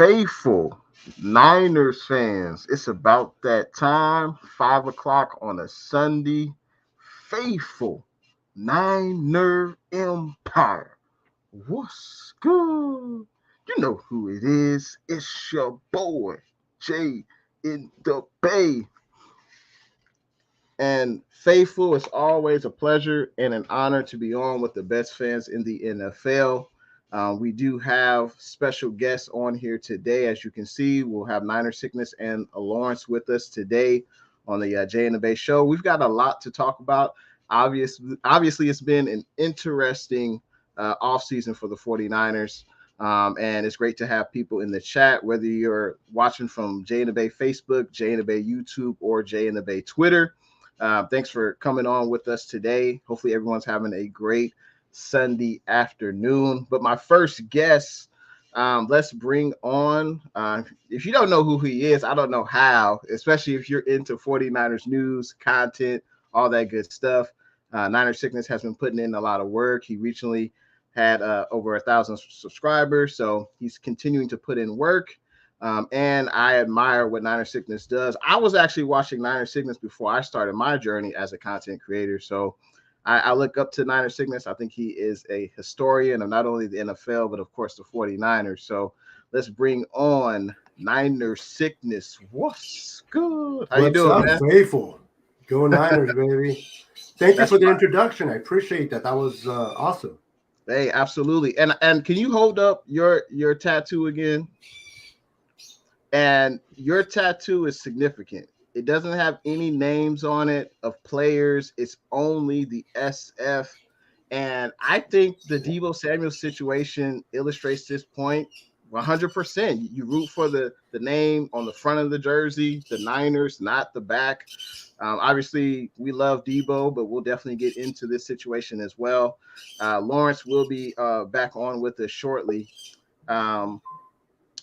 Faithful Niners fans, it's about that time, 5 o'clock on a Sunday. Faithful Niner Empire. What's good? You know who it is. It's your boy, Jay in the Bay. And Faithful, it's always a pleasure and an honor to be on with the best fans in the NFL. We do have special guests on here today. As you can see, we'll have Niner Sickness and Lawrence with us today on the Jay and the Bay show. We've got a lot to talk about. Obviously, it's been an interesting offseason for the 49ers. And it's great to have people in the chat, whether you're watching from Jay and the Bay Facebook, Jay and the Bay YouTube, or Jay and the Bay Twitter. Thanks for coming on with us today. Hopefully everyone's having a great Sunday afternoon. But my first guest, let's bring on, if you don't know who he is, I don't know how, especially if you're into 49ers news, content, all that good stuff. Niner Sickness has been putting in a lot of work. He recently had over 1,000 subscribers, so he's continuing to put in work. And I admire what Niner Sickness does. I was actually watching Niner Sickness before I started my journey as a content creator. So I look up to Niner Sickness. I think he is a historian of not only the NFL, but of course the 49ers. So let's bring on Niner Sickness. What's good? How you doing, up, man? Faithful. Go Niners, baby. Thank you for the introduction. I appreciate that. That was awesome. Hey, absolutely. And can you hold up your tattoo again? And your tattoo is significant. It doesn't have any names on it of players. It's only the SF. And I think the Deebo Samuel situation illustrates this point 100%. You root for the name on the front of the jersey, the Niners, not the back. Obviously, we love Deebo, but we'll definitely get into this situation as well. Lawrence will be back on with us shortly.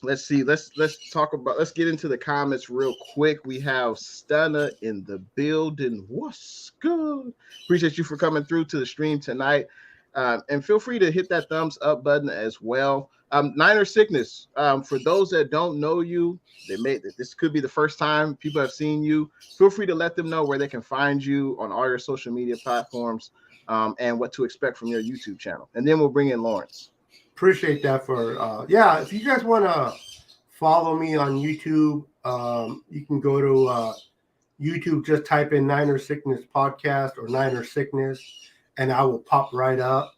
Let's see. Let's get into the comments real quick. We have Stunner in the building. What's good? Appreciate you for coming through to the stream tonight. And feel free to hit that thumbs up button as well. Niner Sickness. For those that don't know you, this could be the first time people have seen you. Feel free to let them know where they can find you on all your social media platforms, and what to expect from your YouTube channel. And then we'll bring in Lawrence. Appreciate that if you guys want to follow me on YouTube, you can go to YouTube, just type in Niner Sickness Podcast or Niner Sickness, and I will pop right up.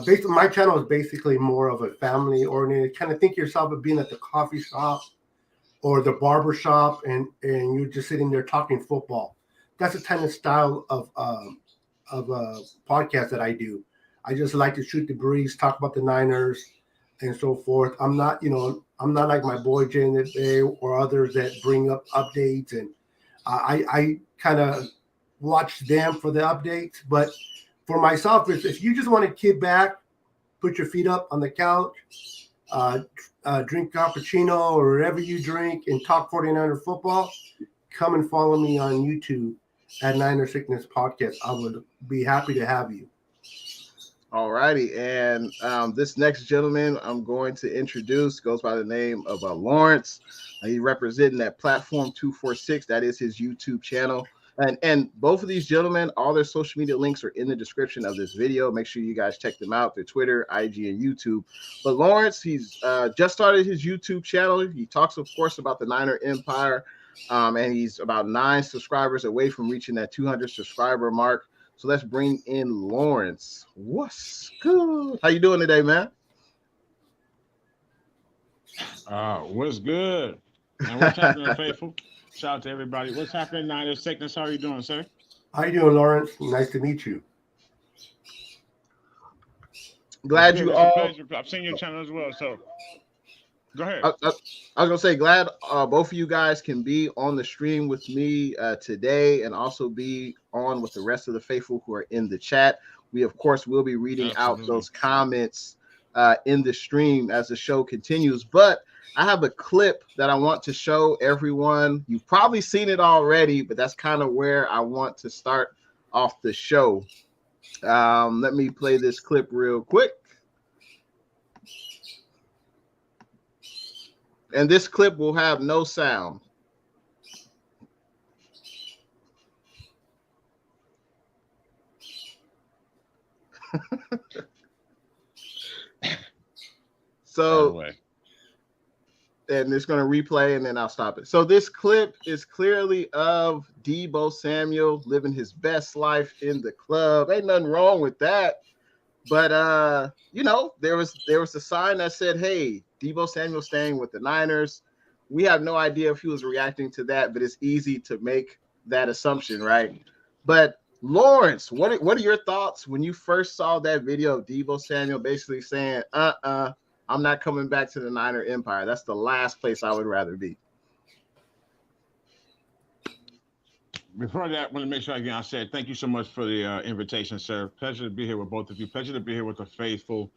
Basically, my channel is basically more of a family oriented. Kind of think yourself of being at the coffee shop or the barber shop, and you're just sitting there talking football. That's the kind of style of podcast that I do. I just like to shoot the breeze, talk about the Niners and so forth. I'm not like my boy Jay in the Bay or others that bring up updates, and I kind of watch them for the updates. But for myself, if you just want to kick back, put your feet up on the couch, drink cappuccino or whatever you drink, and talk 49er football, come and follow me on YouTube at Niner Sickness Podcast. I would be happy to have you. All righty, and this next gentleman I'm going to introduce goes by the name of Lawrence. He's representing that Platform 246. That is his YouTube channel. And both of these gentlemen, all their social media links are in the description of this video. Make sure you guys check them out. Their Twitter, IG, and YouTube. But Lawrence, he's just started his YouTube channel. He talks, of course, about the Niner Empire, and he's about 9 subscribers away from reaching that 200 subscriber mark. So let's bring in Lawrence. What's good? How you doing today, man? What's good? And what's happening, Faithful? Shout out to everybody. What's happening, Niner Sickness? How are you doing, sir? How you doing, Lawrence? Nice to meet you. Glad you all. I've seen your channel as well, so go ahead. I was gonna say, glad both of you guys can be on the stream with me today, and also be on with the rest of the faithful who are in the chat. We, of course, will be reading out those comments in the stream as the show continues. But I have a clip that I want to show everyone. You've probably seen it already, but that's kind of where I want to start off the show. Let me play this clip real quick. And this clip will have no sound. So, and it's going to replay and then I'll stop it. So this clip is clearly of Deebo Samuel living his best life in the club. Ain't nothing wrong with that. But you know, there was a sign that said, "Hey, Deebo Samuel staying with the Niners." We have no idea if he was reacting to that, but it's easy to make that assumption, right? But Lawrence, what are your thoughts when you first saw that video of Deebo Samuel basically saying, I'm not coming back to the Niner Empire. That's the last place I would rather be." Before that, I want to make sure again I said thank you so much for the invitation, sir. Pleasure to be here with both of you. Pleasure to be here with the faithful.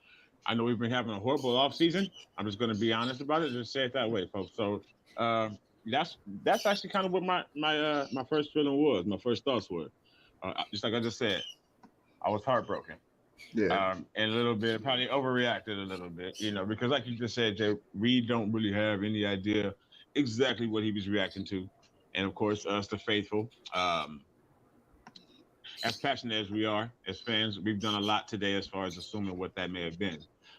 I know we've been having a horrible off season. I'm just going to be honest about it. Just say it that way, folks. So that's actually kind of what my first feeling was. My first thoughts were, just like I just said, I was heartbroken. Yeah. And a little bit, probably overreacted a little bit, you know, because like you just said, Jay, we don't really have any idea exactly what he was reacting to. And of course, us, the faithful, as passionate as we are as fans, we've done a lot today as far as assuming what that may have been.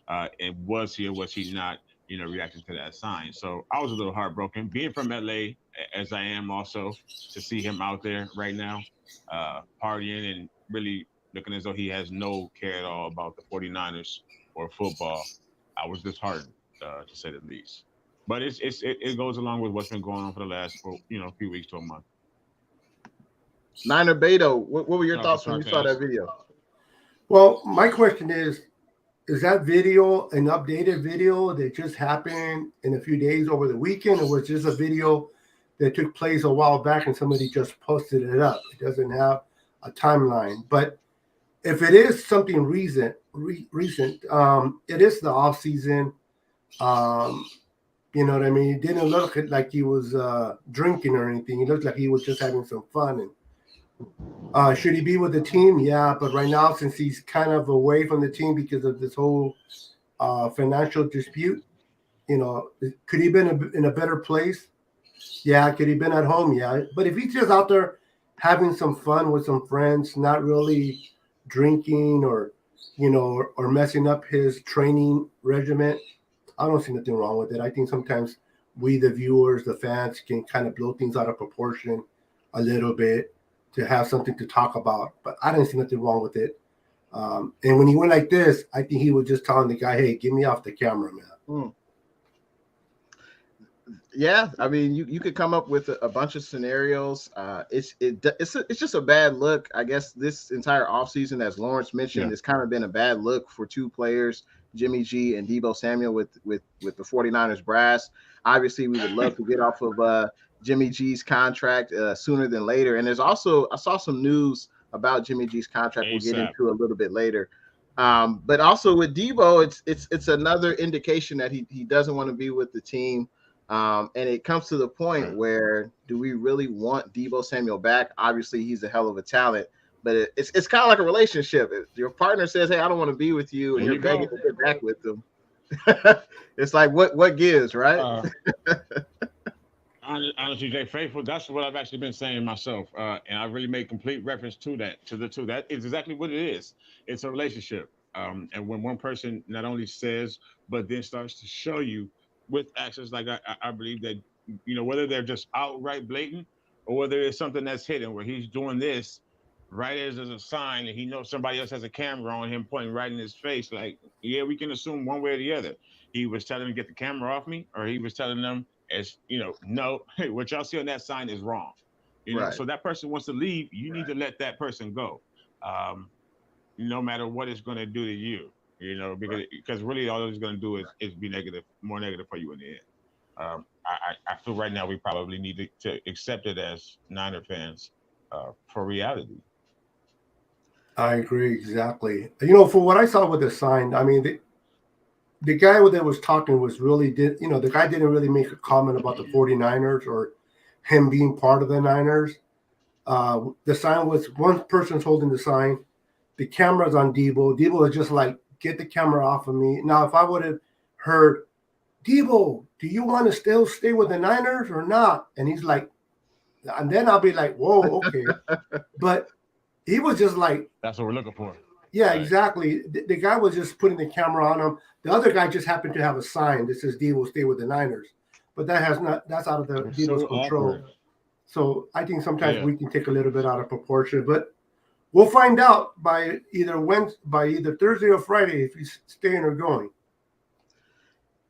And was he or was he not, you know, reacting to that sign? So I was a little heartbroken. Being from LA, as I am also, to see him out there right now, partying and really looking as though he has no care at all about the 49ers or football, I was disheartened, to say the least. But it goes along with what's been going on for the last few weeks to a month. Niner Beto, what were your thoughts when you saw that video? Well, my question is that video an updated video that just happened in a few days over the weekend, or was just a video that took place a while back and somebody just posted it up? It doesn't have a timeline. But if it is something recent, it is the off season. You know what I mean? It didn't look like he was drinking or anything. It looked like he was just having some fun. And should he be with the team? Yeah, but right now, since he's kind of away from the team because of this whole financial dispute, you know, could he have been in a better place? Yeah. Could he have been at home? Yeah. But if he's just out there having some fun with some friends, not really drinking or messing up his training regimen, I don't see nothing wrong with it. I think sometimes we, the viewers, the fans, can kind of blow things out of proportion a little bit to have something to talk about. But I didn't see nothing wrong with it. And when he went like this, I think he was just telling the guy, "Hey, get me off the camera, man." Yeah, I mean, you could come up with a bunch of scenarios. It's just a bad look. I guess this entire offseason, as Lawrence mentioned, it's kind of been a bad look for two players, Jimmy G and Deebo Samuel with the 49ers brass. Obviously, we would love to get off of Jimmy G's contract sooner than later. And there's also, I saw some news about Jimmy G's contract we'll get into a little bit later. But also with Deebo, it's another indication that he doesn't want to be with the team. And it comes to the point where, do we really want Deebo Samuel back? Obviously, he's a hell of a talent, but it's kind of like a relationship. If your partner says, "Hey, I don't want to be with you," and you're begging to get back with them, it's like what gives, right? Honestly, Jay, faithful. That's what I've actually been saying myself, and I really made complete reference to that. That is exactly what it is. It's a relationship, and when one person not only says, but then starts to show you with actions, like I believe that, you know, whether they're just outright blatant or whether it's something that's hidden, where he's doing this right as there's a sign and he knows somebody else has a camera on him pointing right in his face. Like, yeah, we can assume one way or the other. He was telling them to get the camera off me, or he was telling them, as you know, no, hey, what y'all see on that sign is wrong. You know, so that person wants to leave. You need to let that person go, no matter what it's going to do to you. You know, because really all it's going to do is be more negative for you in the end. I feel right now we probably need to accept it as Niner fans for reality. I agree exactly. You know, for what I saw with the sign, I mean, the guy that was talking the guy didn't really make a comment about the 49ers or him being part of the Niners. The sign was, one person's holding the sign. The camera's on Deebo. Deebo is just like, "Get the camera off of me." Now, if I would have heard Deebo, do you want to still stay with the Niners or not? And he's like, and then I'll be like, whoa, okay. But he was just like, that's what we're looking for. yeah, Right. exactly. The guy was just putting the camera on him. The other guy just happened to have a sign that says Deebo stay with the Niners. But that's out of the It's Deebo's so control. awkward. So I think sometimes Yeah. we can take a little bit out of proportion. But we'll find out by either Thursday or Friday if he's staying or going.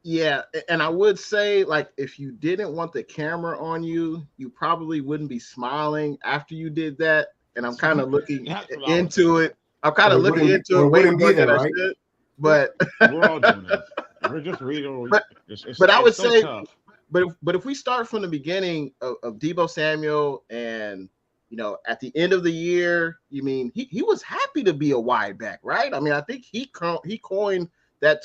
Yeah, and I would say, like, if you didn't want the camera on you, you probably wouldn't be smiling after you did that. And I'm kind of looking That's what I was into thinking. it. I'm kind of looking into it way wouldn't more be there, than I right? should. But We're all doing that. We're just reading. but I would so say, tough. but if we start from the beginning of Deebo Samuel, and you know, at the end of the year, you mean he was happy to be a wide back, right? I mean, I think he coined that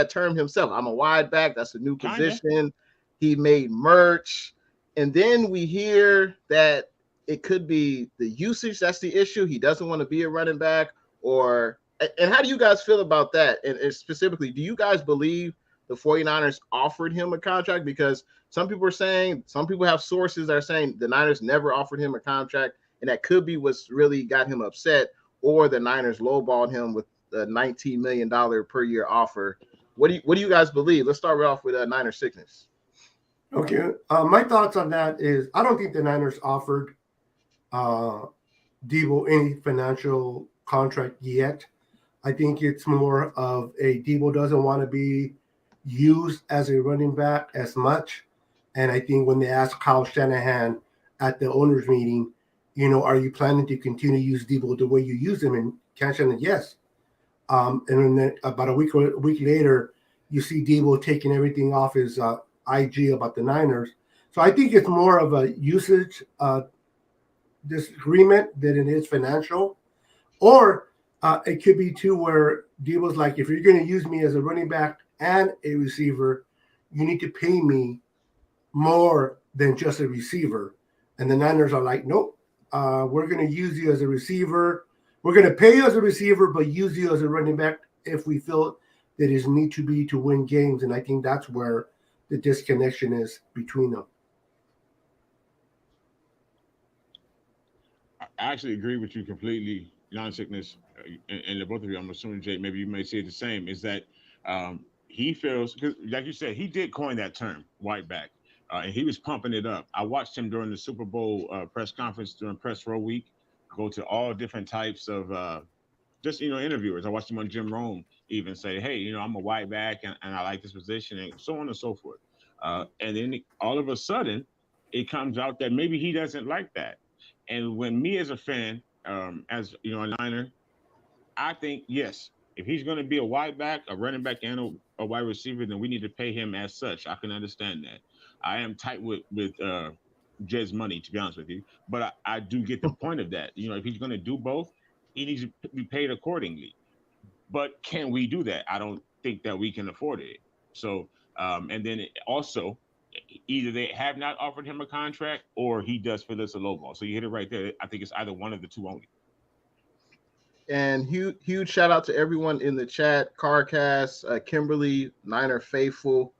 term himself. I'm a wide back. That's a new position. He made merch, and then we hear that it could be the usage that's the issue. He doesn't want to be a running back, and how do you guys feel about that? And specifically, do you guys believe the 49ers offered him a contract? Because some people are saying, some people have sources that are saying the Niners never offered him a contract, and that could be what's really got him upset, or the Niners lowballed him with a $19 million per year offer. What do you guys believe? Let's start off with Niner Sickness. Okay. My thoughts on that is I don't think the Niners offered Deebo any financial contract yet. I think it's more of a Deebo doesn't want to be used as a running back as much. And I think when they asked Kyle Shanahan at the owners meeting, you know, are you planning to continue to use Deebo the way you use him? And Kyle Shanahan, yes. And then about a week later, you see Deebo taking everything off his IG about the Niners. So I think it's more of a usage disagreement than it is financial. Or it could be too where Deebo's like, if you're going to use me as a running back and a receiver, you need to pay me more than just a receiver. And the Niners are like, nope, we're going to use you as a receiver. We're going to pay you as a receiver, but use you as a running back if we feel that is need to be to win games. And I think that's where the disconnection is between them. I actually agree with you completely, non-sickness, and the both of you. I'm assuming, Jay, maybe you may say the same. Is that he feels, because like you said, he did coin that term, white back, and he was pumping it up. I watched him during the Super Bowl press conference during press row week, go to all different types of just interviewers. I watched him on Jim Rome even say, "Hey, I'm a white back and I like this position," and so on and so forth. And then all of a sudden, it comes out that maybe he doesn't like that. And when me as a fan, as a Niner, I think yes, if he's going to be a wide back, a running back, and a wide receiver, then we need to pay him as such. I can understand that. I am tight with Jed's money, to be honest with you, but I do get the point of that. If he's going to do both, he needs to be paid accordingly. But can we do that? I don't think that we can afford it. So, and then also, either they have not offered him a contract or he does feel it's a low ball. So you hit it right there. I think it's either one of the two only. And huge shout out to everyone in the chat, Carcast, Kimberly, Niner Faithful.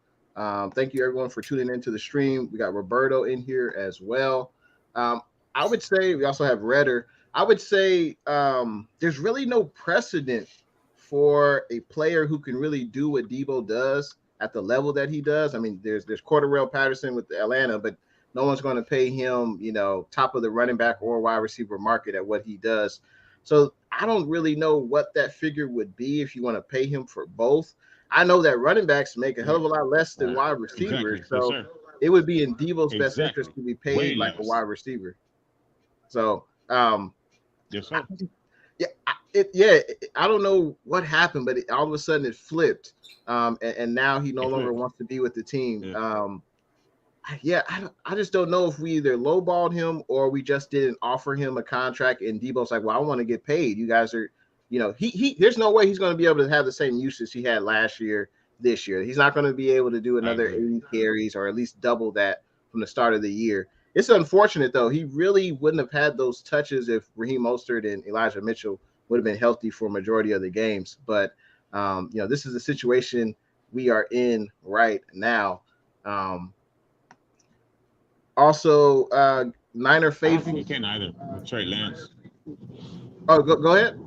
Thank you everyone for tuning into the stream. We got Roberto in here as well. I would say we also have Redder. I would say there's really no precedent for a player who can really do what Deebo does at the level that he does. I mean, there's Cordarrelle Patterson with Atlanta, but no one's going to pay him, top of the running back or wide receiver market at what he does. So I don't really know what that figure would be if you want to pay him for both. I know that running backs make a hell of a lot less than wide receivers. Exactly. So Yes, it would be in Deebo's best interest to be paid way like less. a wide receiver. So, yes, sir. I don't know what happened, but all of a sudden it flipped. And now he no longer wants to be with the team. Yeah. I just don't know if we either lowballed him or we just didn't offer him a contract. And Deebo's like, well, I want to get paid. You guys are, he there's no way he's going to be able to have the same usage he had last year, this year. He's not going to be able to do another 80 carries or at least double that from the start of the year. It's unfortunate, though. He really wouldn't have had those touches if Raheem Mostert and Elijah Mitchell would have been healthy for a majority of the games. But, this is a situation we are in right now. Um, Also, Niner I don't think faithful. he can either with Trey Lance. Oh, go ahead.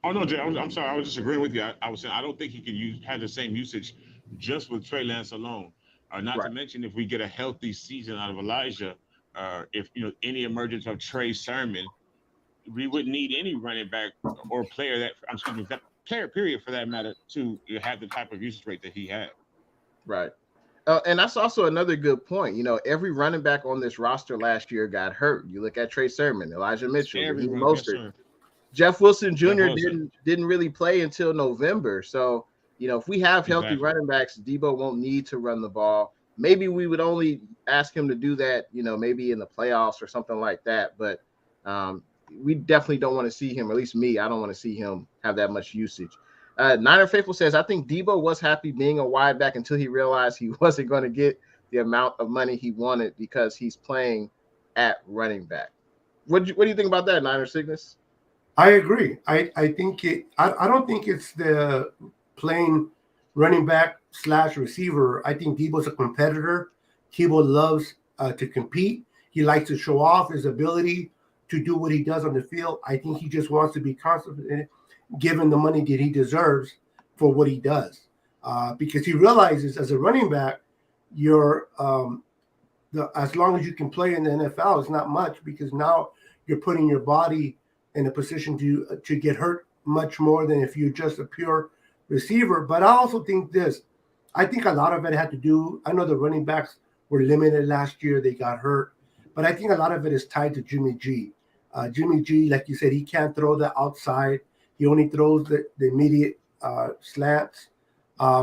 Oh no, Jay, I'm sorry. I was just agreeing with you. I was saying I don't think he can have the same usage just with Trey Lance alone. Not to Right. mention if we get a healthy season out of Elijah, if any emergence of Trey Sermon, we wouldn't need any running back or player that excuse me, that player period for that matter to have the type of usage rate that he had. Right. And that's also another good point. Every running back on this roster last year got hurt. You look at Trey Sermon, Elijah Mitchell, Raheem Everyone, yes Mostert. sir. Jeff Wilson Jeff Jr. Wilson, didn't really play until November. So, if we have healthy exactly. running backs, Deebo won't need to run the ball. Maybe we would only ask him to do that, maybe in the playoffs or something like that. But we definitely don't want to see him, or at least me, I don't want to see him have that much usage. Niner Faithful says, I think Deebo was happy being a wide back until he realized he wasn't going to get the amount of money he wanted because he's playing at running back. What do you think about that, Niner Cygnus? I agree. I think I don't think it's the plain running back / receiver. I think Debo's a competitor. Debo loves to compete. He likes to show off his ability to do what he does on the field. I think he just wants to be confident, given the money that he deserves for what he does, because he realizes as a running back, you're as long as you can play in the NFL, it's not much because now you're putting your body in a position to get hurt much more than if you're just a pure receiver. But I also think this. I think a lot of it had to do. I know the running backs were limited last year; they got hurt, but I think a lot of it is tied to Jimmy G. Jimmy G, like you said, he can't throw the outside. He only throws the immediate slants,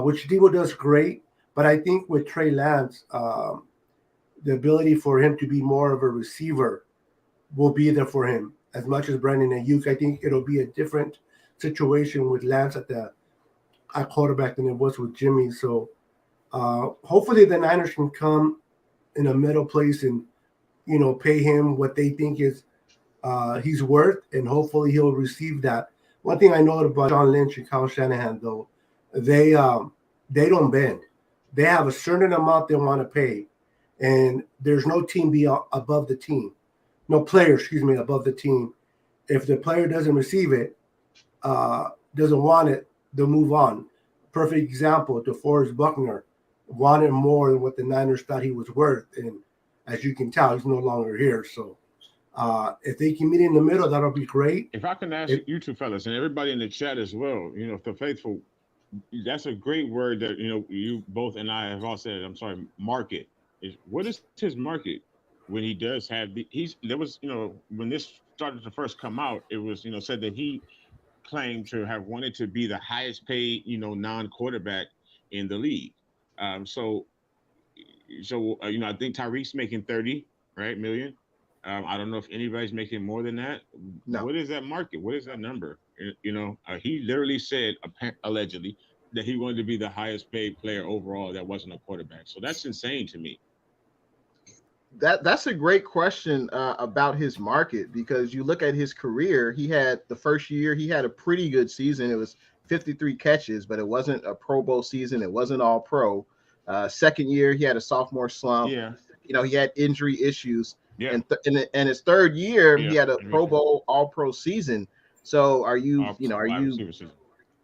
which Deebo does great. But I think with Trey Lance, the ability for him to be more of a receiver will be there for him as much as Brandon Ayuk. I think it'll be a different situation with Lance at quarterback than it was with Jimmy. So hopefully the Niners can come in a middle place and pay him what they think is he's worth, and hopefully he'll receive that. One thing I know about John Lynch and Kyle Shanahan, though, they don't bend. They have a certain amount they want to pay, and there's no team above the team. No player, above the team. If the player doesn't receive it, doesn't want it, they'll move on. Perfect example, DeForest Buckner wanted more than what the Niners thought he was worth, and as you can tell, he's no longer here. So if they can meet in the middle, that'll be great. If I can ask you two fellas and everybody in the chat as well, if the faithful, that's a great word that you both and I have all said. I'm sorry, market. What is his market when he does have there was when this started to first come out, it was said that he claimed to have wanted to be the highest paid non-quarterback in the league. So I think Tyreek's making 30 million. I don't know if anybody's making more than that. No. What is that market? What is that number? He literally said allegedly that he wanted to be the highest paid player overall that wasn't a quarterback. So that's insane to me. That's a great question about his market, because you look at his career. He had the first year, he had a pretty good season. It was 53 catches, but it wasn't a Pro Bowl season. It wasn't all pro. Second year, he had a sophomore slump. Yeah. He had injury issues. Yeah. And his third year, he had a Pro Bowl All Pro season. So are you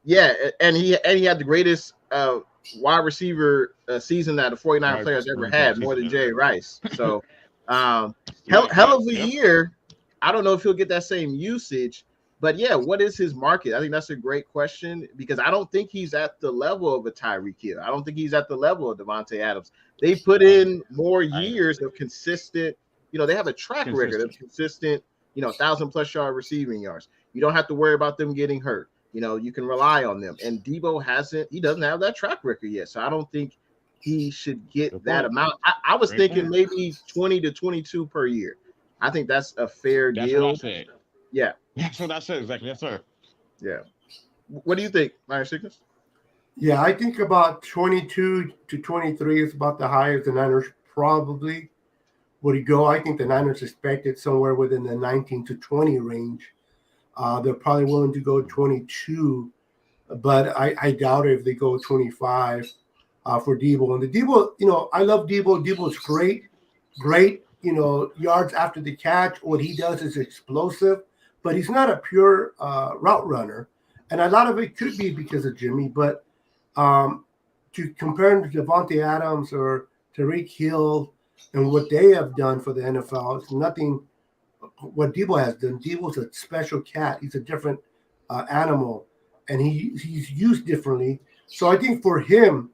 yeah, and he had the greatest wide receiver season that a 49 players ever had, more than Jerry Rice. So hell of a year. I don't know if he'll get that same usage, but yeah, what is his market? I think that's a great question, because I don't think he's at the level of a Tyreek Hill. I don't think he's at the level of Devontae Adams. They put in more years of consistent, they have a track record of consistent, 1,000+ yard receiving yards. You don't have to worry about them getting hurt. You can rely on them. And Deebo doesn't have that track record yet. So I don't think he should get that amount. I was thinking maybe 20 to 22 per year. I think that's a fair deal. That's what I said. Yeah. That's what I said exactly. Yes, sir. Yeah. What do you think, Niner Cygnus? Yeah, I think about 22 to 23 is about the highest the Niners probably would go. I think the Niners expected somewhere within the 19 to 20 range. They're probably willing to go 22 but I doubt it if they go 25 for Deebo. And the Deebo, I love Deebo. Deebo's great, yards after the catch. What he does is explosive, but he's not a pure route runner. And a lot of it could be because of Jimmy, but to compare him to Devontae Adams or Tariq Hill and what they have done for the NFL, it's nothing what Deebo has done. Deebo's a special cat. He's a different animal, and he's used differently. So I think for him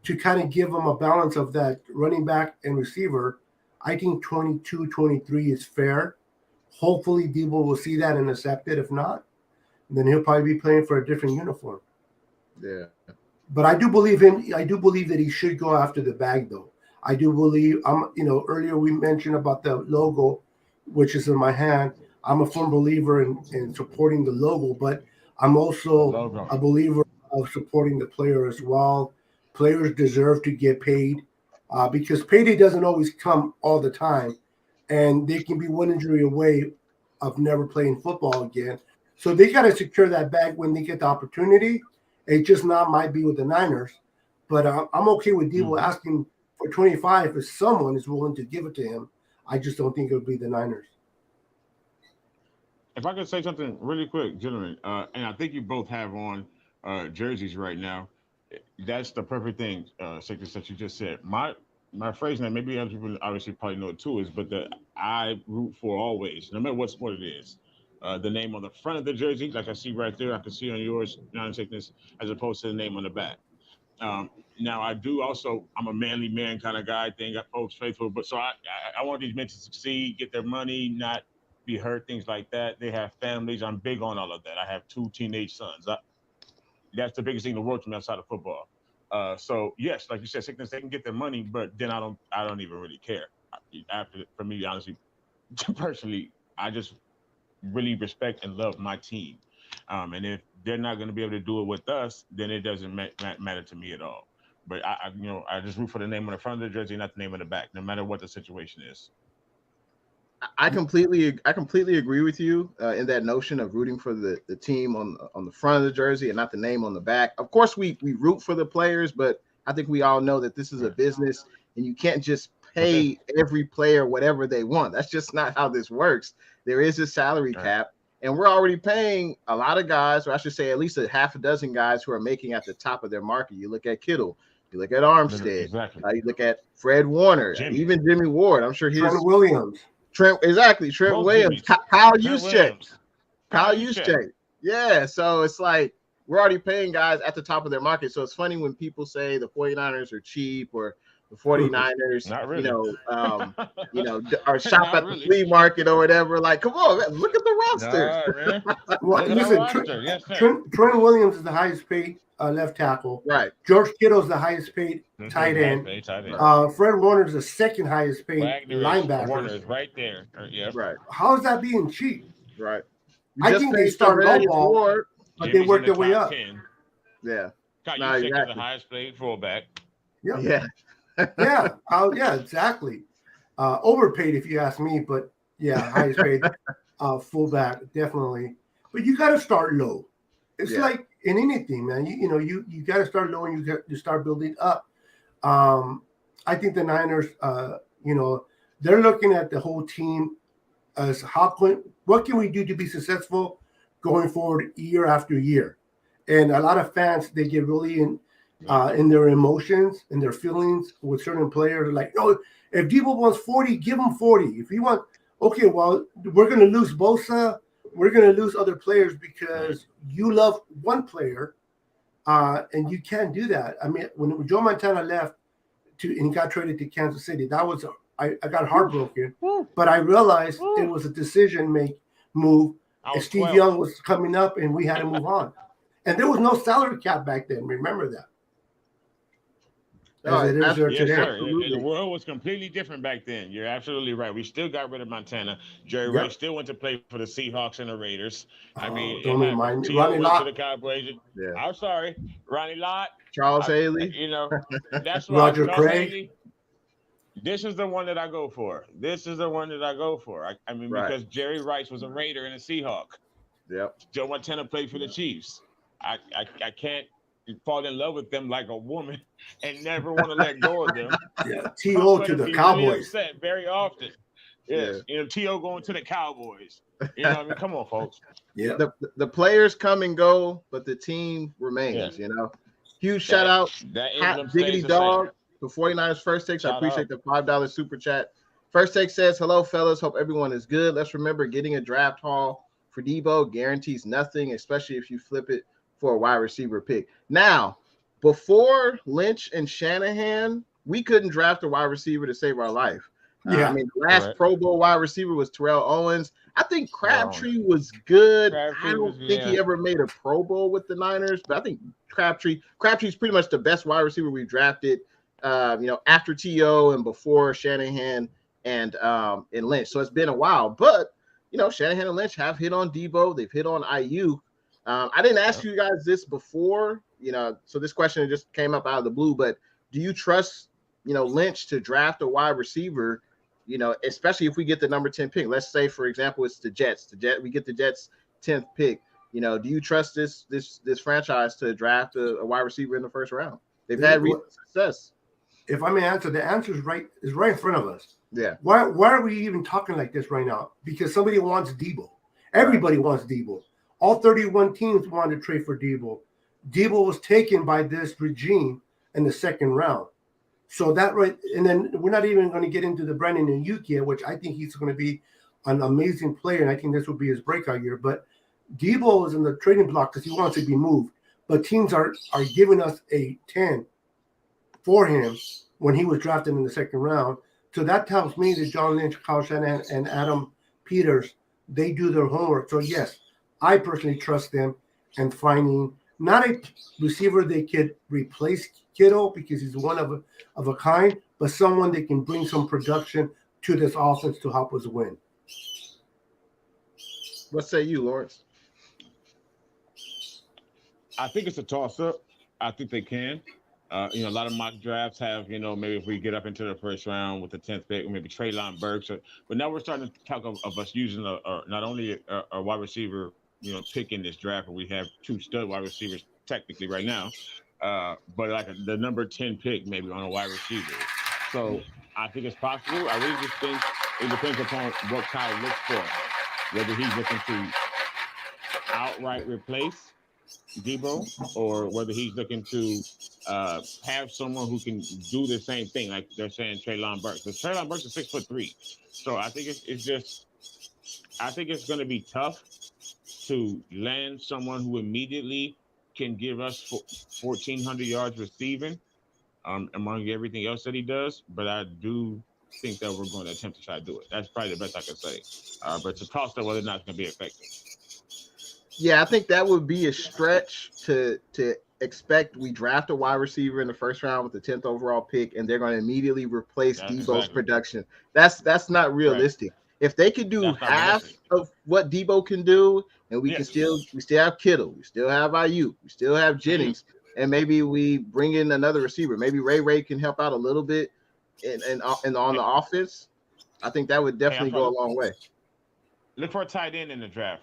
to kind of give him a balance of that running back and receiver, I think 22, 23 is fair. Hopefully Deebo will see that and accept it. If not, then he'll probably be playing for a different uniform. Yeah. But I do believe him. I do believe that he should go after the bag, though. I do believe. Earlier we mentioned about the logo, which is in my hand. I'm a firm believer in supporting the logo, but I'm also a believer of supporting the player as well. Players deserve to get paid because payday doesn't always come all the time, and they can be one injury away of never playing football again. So they got to secure that bag when they get the opportunity. It just not might be with the Niners, but I'm okay with Deebo asking for 25 if someone is willing to give it to him. I just don't think it would be the Niners. If I could say something really quick, gentlemen, and I think you both have on jerseys right now. That's the perfect thing, Sickness, that you just said. My phrase, and maybe other people obviously probably know it too, is but the I root for always, no matter what sport it is. The name on the front of the jersey, like I see right there, I can see on yours, non-sickness, as opposed to the name on the back. Now I do also, I'm a manly man kind of guy, thing, got folks faithful, but so I want these men to succeed, get their money, not be hurt, things like that. They have families. I'm big on all of that. I have 2 teenage sons. That's the biggest thing in the world to me outside of football. So yes, like you said, sickness, they can get their money, but then I don't even really care. For me, honestly, personally, I just really respect and love my team. And if they're not going to be able to do it with us, then it doesn't matter to me at all. But I just root for the name on the front of the jersey, not the name on the back, no matter what the situation is. I completely agree with you in that notion of rooting for the team on the front of the jersey and not the name on the back. Of course, we root for the players, but I think we all know that this is a business and you can't just pay every player whatever they want. That's just not how this works. There is a salary cap, and we're already paying a lot of guys, or I should say at least a half a dozen guys who are making at the top of their market. You look at Kittle, you look at Armstead, you look at Fred Warner, even Jimmy Ward. I'm sure Trent Williams. Trent Williams, Kyle Juszczyk. Yeah, so it's like we're already paying guys at the top of their market. So it's funny when people say the 49ers are cheap or the 49ers, really. Are shop at the flea market or whatever. Like, come on, man, look at the roster. Well, listen, Trent Williams is the highest paid left tackle. Right. George Kittle's the highest paid tight end. Fred Warner's the second highest paid linebacker. Warner is right there. Yeah. Right. How is that being cheap? Right. I think they start lowball, but they work their way up. 10. Yeah. Kyle Juszczyk is the highest paid fullback. Yeah. Yeah, exactly. Overpaid if you ask me, but yeah, highest paid fullback, definitely. But you got to start low. It's like in anything, man. You got to start low and you start building up. I think the Niners, they're looking at the whole team as what can we do to be successful going forward year after year? And a lot of fans, they get really in their emotions and their feelings with certain players. Like, no, if Deebo wants 40, give him 40. If you want, okay, well, we're going to lose Bosa. We're going to lose other players because you love one player, and you can't do that. I mean, when Joe Montana left and he got traded to Kansas City, that was I got heartbroken. But I realized it was a decision move. And Steve Young was coming up, and we had to move on. And there was no salary cap back then. Remember that. The world was completely different back then. You're absolutely right. We still got rid of Montana. Jerry Rice still went to play for the Seahawks and the Raiders. Don't remind me. Ronnie Lott. To the Cowboys. Yeah. I'm sorry. Ronnie Lott. Charles Haley. That's why Roger Craig. Haley, this is the one that I go for. Because Jerry Rice was a Raider and a Seahawk. Yep. Joe Montana played for the Chiefs. I can't fall in love with them like a woman and never want to let go of them. Yeah, I'm T.O. going to to the be really Cowboys. upset very often. Yeah. Yes, T.O. going to the Cowboys. You know what I mean? Come on, folks. Yeah, The players come and go, but the team Yeah, remains. Huge shout that out, that Hot emblem Diggity stays the same. Dog, the 49ers First Takes. I Shout appreciate out. the $5 super chat. First Take says, hello, fellas. Hope everyone is good. Let's remember getting a draft haul for Deebo guarantees nothing, especially if you flip it for a wide receiver pick. Now, before Lynch and Shanahan, we couldn't draft a wide receiver to save our life. yeah. The last Correct. Pro Bowl wide receiver was Terrell Owens. I think Well, Crabtree was good. I Crabtree don't was think he ever made a Pro Bowl with the Niners, but I think Crabtree's pretty much the best wide receiver we drafted. After T.O. and before Shanahan and Lynch. So it's been a while, but Shanahan and Lynch have hit on Deebo. They've hit on IU. I didn't ask you guys this before, so this question just came up out of the blue. But do you trust, Lynch to draft a wide receiver? Especially if we get the number 10 pick. Let's say, for example, it's the Jets. We get the Jets 10th pick. Do you trust this franchise to draft a wide receiver in the first round? They've had recent success. If I may answer, the answer is right in front of us. Yeah. Why are we even talking like this right now? Because somebody wants Deebo. Everybody wants Deebo. All 31 teams wanted to trade for Deebo. Deebo was taken by this regime in the second round. So that right, and then we're not even going to get into the Brandon Ayuk yet, which I think he's going to be an amazing player, and I think this will be his breakout year. But Deebo is in the trading block because he wants to be moved. But teams are giving us a 10 for him when he was drafted in the second round. So that tells me that John Lynch, Kyle Shanahan, and Adam Peters, they do their homework. So yes, I personally trust them in finding not a receiver they could replace Kittle because he's one of a kind, but someone that can bring some production to this offense to help us win. What say you, Lawrence? I think it's a toss-up. I think they can. A lot of mock drafts have, maybe if we get up into the first round with the 10th pick, maybe Treylon Burks. But now we're starting to talk of us using not only a wide receiver, pick in this draft, but we have two stud wide receivers technically right now, but like the number 10 pick maybe on a wide receiver. So I think it's possible. I really just think it depends upon what Kyle looks for, whether he's looking to outright replace Deebo or whether he's looking to have someone who can do the same thing, like they're saying Treylon Burks. Because Treylon Burks is 6'3", so I think I think it's going to be tough to land someone who immediately can give us 1,400 yards receiving among everything else that he does. But I do think that we're going to attempt to try to do it. That's probably the best I can say. But it's a toss-up whether or not it's going to be effective. Yeah, I think that would be a stretch to expect we draft a wide receiver in the first round with the 10th overall pick, and they're going to immediately replace Deebo's production. That's not realistic. Right. If they could do half of what Deebo can do, and we still have Kittle, we still have Ayuk, we still have Jennings, and maybe we bring in another receiver. Maybe Ray can help out a little bit and on the offense. I think that would definitely go a long way. Look for a tight end in the draft.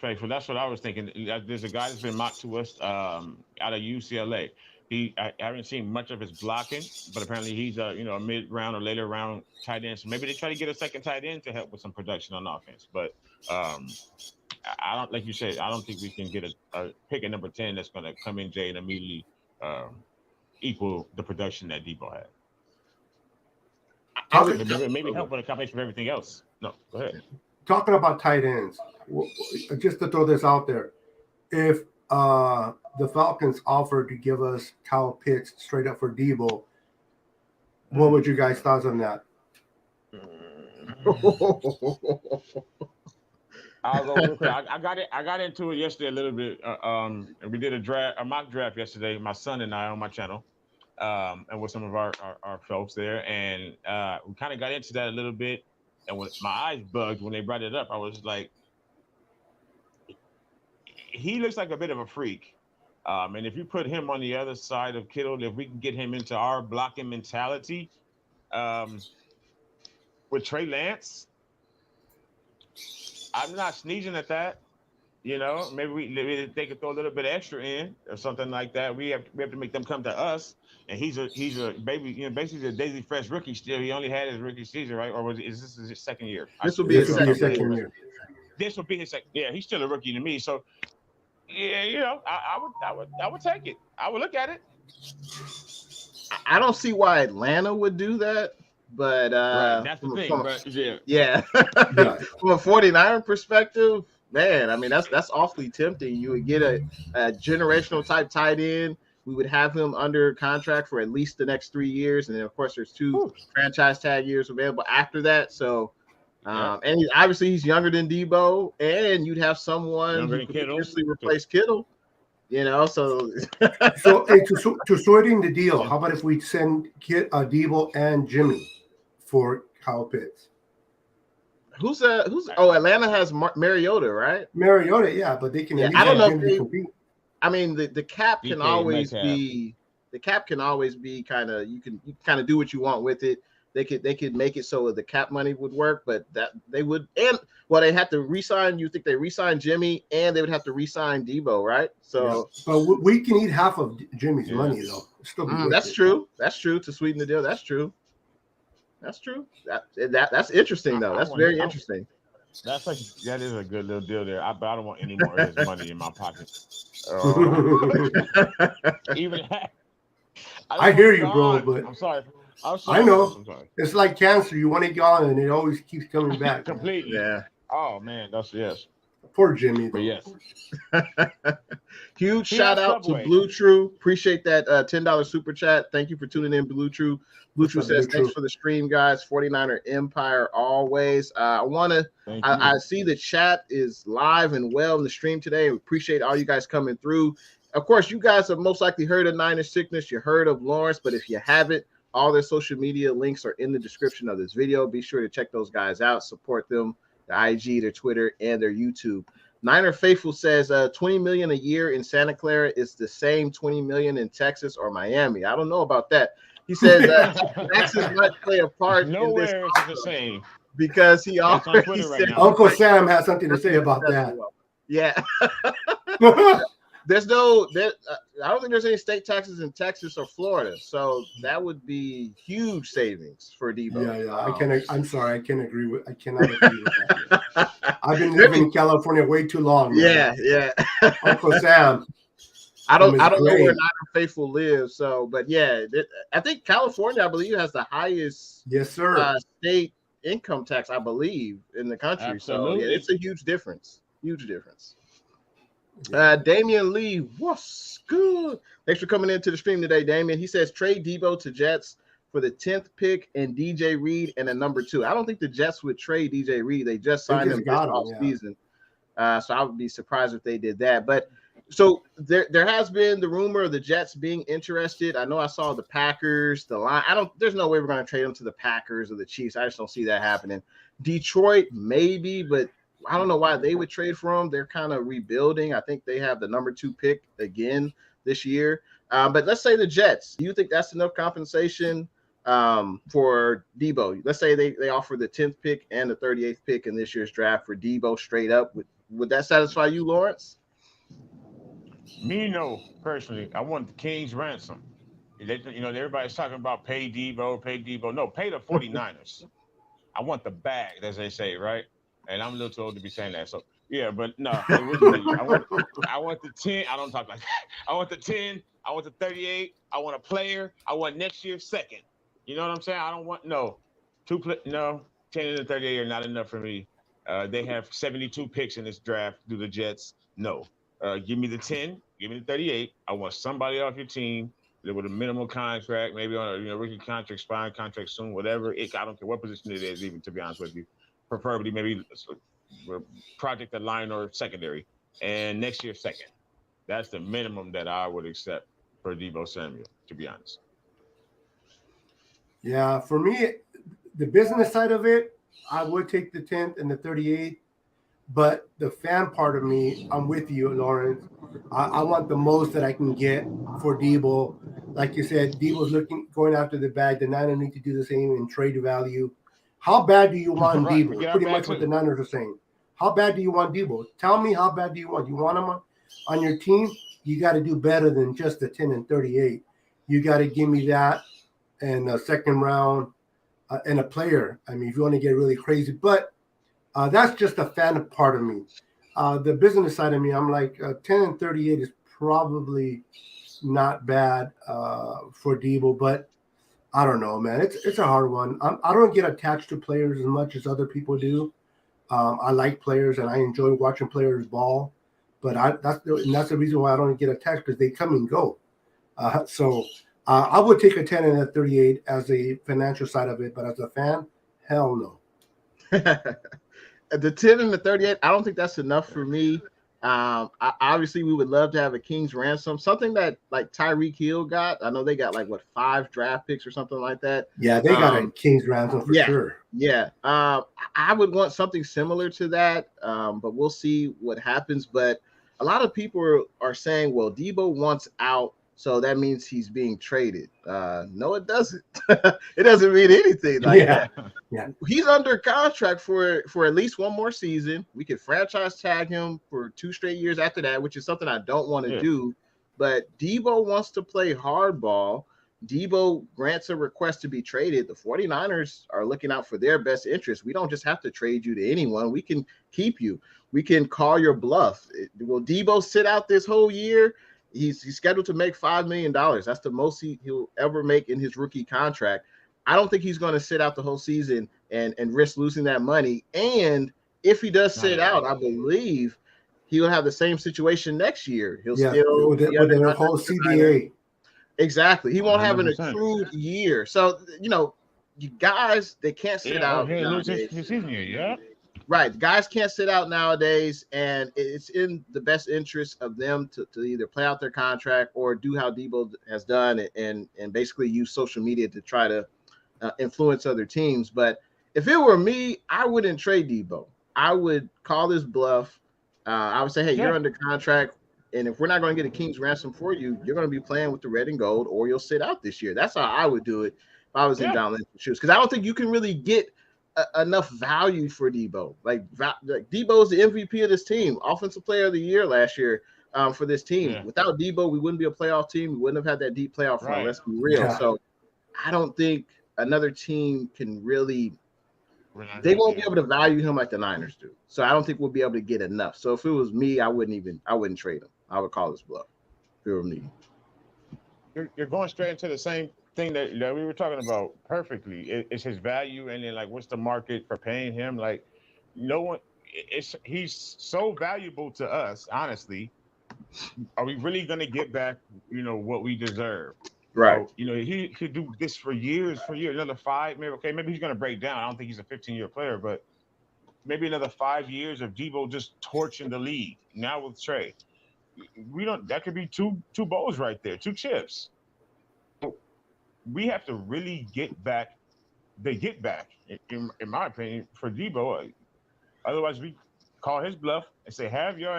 So that's what I was thinking. There's a guy that's been mocked to us out of UCLA. I haven't seen much of his blocking, but apparently he's a mid-round or later round tight end. So maybe they try to get a second tight end to help with some production on offense. But I don't, like you said, I don't think we can get a pick at number 10 that's going to come in, Jay, and immediately equal the production that Deebo had. Maybe help with a combination of everything else. No, go ahead. Talking about tight ends, just to throw this out there, if the Falcons offered to give us Kyle Pitts straight up for Deebo, what would you guys thoughts on that? I'll go real quick. I got into it yesterday a little bit. And we did a mock draft yesterday, my son and I on my channel, and with some of our folks there, and we kind of got into that a little bit. And when my eyes bugged when they brought it up, I was like, he looks like a bit of a freak. And if you put him on the other side of Kittle, if we can get him into our blocking mentality with Trey Lance, I'm not sneezing at that. You know, maybe they could throw a little bit extra in or something like that. We have to make them come to us. And he's a baby, basically a Daisy Fresh rookie still. He only had his rookie season, right? Or is this his second year? This will be This his will be his second second year. year. This will be his second. Yeah, he's still a rookie to me. So yeah, I would take it. I would look at it. I don't see why Atlanta would do that, but Right, that's the thing. But yeah. From a 49er perspective, man, I mean that's awfully tempting. You would get a generational type tight end. We would have him under contract for at least the next 3 years, and then of course there's 2 franchise tag years available after that. So, and he's younger than Deebo, and you'd have someone who could potentially replace Kittle. You know, so So hey, to sweeten the deal, how about if we send Deebo and Jimmy for Kyle Pitts? Who's Atlanta has Mariota, right? Mariota, yeah, but they can. Yeah, I don't know if they, I mean, the cap can always be kind of you can kind of do what you want with it. They could make it so the cap money would work, but that they would they have to re-sign. You think they re-sign Jimmy and they would have to re-sign Deebo, right? So, but we can eat half of Jimmy's money though. That's true. That's true to sweeten the deal. That's true. That's that's interesting though. That's very interesting. That is a good little deal there. But I don't want any more of his money in my pocket. Even I hear you, bro, but I'm sorry. I know. It's like cancer. You want it gone, and it always keeps coming back. Completely. Yeah. Oh man, that's yes. Poor Jimmy. But yes. Huge shout out to Blue True. Appreciate that $10 super chat. Thank you for tuning in, Blue True. Blue True says, thanks for the stream, guys. 49er Empire always. I see the chat is live and well in the stream today. We appreciate all you guys coming through. Of course, you guys have most likely heard of Niners Sickness. You heard of Lawrence, but if you haven't, all their social media links are in the description of this video. Be sure to check those guys out. Support them, their IG, their Twitter, and their YouTube. Niner Faithful says $20 million a year in Santa Clara is the same $20 million in Texas or Miami. I don't know about that. He says taxes might play a part. Nowhere is the same because he already said Uncle Sam has something to say about that. Yeah. I don't think there's any state taxes in Texas or Florida, so that would be huge savings for Deebo. Yeah. I'm sorry, I cannot agree with that. I've been living in California way too long. Man. Yeah. Uncle Sam. I don't know where Niner Faithful lives, so but yeah, I think California, I believe, has the highest state income tax, I believe, in the country. Absolutely. So it's a huge difference. Damian Lee, what's good? Thanks for coming into the stream today, Damian. He says trade Deebo to Jets for the 10th pick and DJ Reed and a number 2. I don't think the Jets would trade DJ Reed. They just signed him this offseason. So I would be surprised if they did that. But so there has been the rumor of the Jets being interested. I know I saw the Packers, the line. There's no way we're going to trade them to the Packers or the Chiefs. I just don't see that happening. Detroit, maybe, but I don't know why they would trade for him. They're kind of rebuilding. I think they have the number 2 pick again this year. But let's say the Jets. Do you think that's enough compensation for Deebo? Let's say they offer the 10th pick and the 38th pick in this year's draft for Deebo straight up. Would that satisfy you, Lawrence? Me, no. Personally, I want the King's ransom. Everybody's talking about pay Deebo. No, pay the 49ers. I want the bag, as they say, right? And I'm a little too old to be saying that. So, yeah, but no. I want the 10. I don't talk like that. I want the 10. I want the 38. I want a player. I want next year's second. You know what I'm saying? I don't want, 10 and the 38 are not enough for me. They have 72 picks in this draft. Do the Jets? No. Give me the 10. Give me the 38. I want somebody off your team with a minimal contract, maybe on a rookie contract, expiring contract soon, whatever. I don't care what position it is, even, to be honest with you. Preferably maybe project a line or secondary, and next year second. That's the minimum that I would accept for Deebo Samuel, to be honest. Yeah, for me, the business side of it, I would take the 10th and the 38th, but the fan part of me, I'm with you, Lawrence. I want the most that I can get for Deebo. Like you said, Deebo's going after the bag. The Niners need to do the same in trade value. How bad do you want Deebo? Pretty much what the Niners are saying. How bad do you want Deebo? Tell me how bad do you want? You want him on your team? You got to do better than just the 10 and 38. You got to give me that and a second round and a player. I mean, if you want to get really crazy, but that's just a fan part of me. The business side of me, I'm like 10 and 38 is probably not bad for Deebo, but I don't know, man. It's a hard one. I don't get attached to players as much as other people do. I like players and I enjoy watching players ball, but that's the reason why I don't get attached, because they come and go. So I would take a 10 and a 38 as a financial side of it, but as a fan, hell no. The 10 and the 38, I don't think that's enough for me. Obviously, we would love to have a King's ransom, something that like Tyreek Hill got. I know they got like 5 draft picks or something like that. Yeah, they got a King's ransom for sure. Yeah. I would want something similar to that, but we'll see what happens. But a lot of people are saying, well, Deebo wants out, so that means he's being traded. No, it doesn't. It doesn't mean anything like that. Yeah. He's under contract for at least one more season. We could franchise tag him for 2 straight years after that, which is something I don't want to do. But Deebo wants to play hardball. Deebo grants a request to be traded. The 49ers are looking out for their best interest. We don't just have to trade you to anyone. We can keep you. We can call your bluff. Will Deebo sit out this whole year? He's scheduled to make $5 million. That's the most he'll ever make in his rookie contract. I don't think he's going to sit out the whole season and risk losing that money. And if he does sit out, I believe he will have the same situation next year. He'll still with the whole CBA. Exactly. He won't 100%. Have an accrued year. So, you guys, they can't sit out. His season year, yeah. Right. Guys can't sit out nowadays, and it's in the best interest of them to either play out their contract or do how Deebo has done and basically use social media to try to influence other teams. But if it were me, I wouldn't trade Deebo. I would call this bluff. I would say, hey, you're under contract, and if we're not going to get a King's ransom for you, you're going to be playing with the red and gold, or you'll sit out this year. That's how I would do it if I was in Don Lynch's shoes, because I don't think you can really get enough value for Deebo. Like Deebo is the MVP of this team, offensive player of the year last year for this team. Yeah. Without Deebo, we wouldn't be a playoff team. We wouldn't have had that deep playoff run. Let's be real. Yeah. So I don't think another team can really. They won't be able to value him like the Niners do. So I don't think we'll be able to get enough. So if it was me, I wouldn't trade him. I would call this bluff. If it were me. You're going straight into the same thing that we were talking about perfectly. It's his value, and then like what's the market for paying him? Like no one, he's so valuable to us. Honestly, are we really going to get back what we deserve? Right. So, he could do this for years, another 5, maybe he's going to break down. I don't think he's a 15-year player, but maybe another 5 years of Deebo just torching the league. Now with Trey, that could be two bowls right there, 2 chips. We have to really get back, in my opinion, for Deebo. Otherwise, we call his bluff and say, have your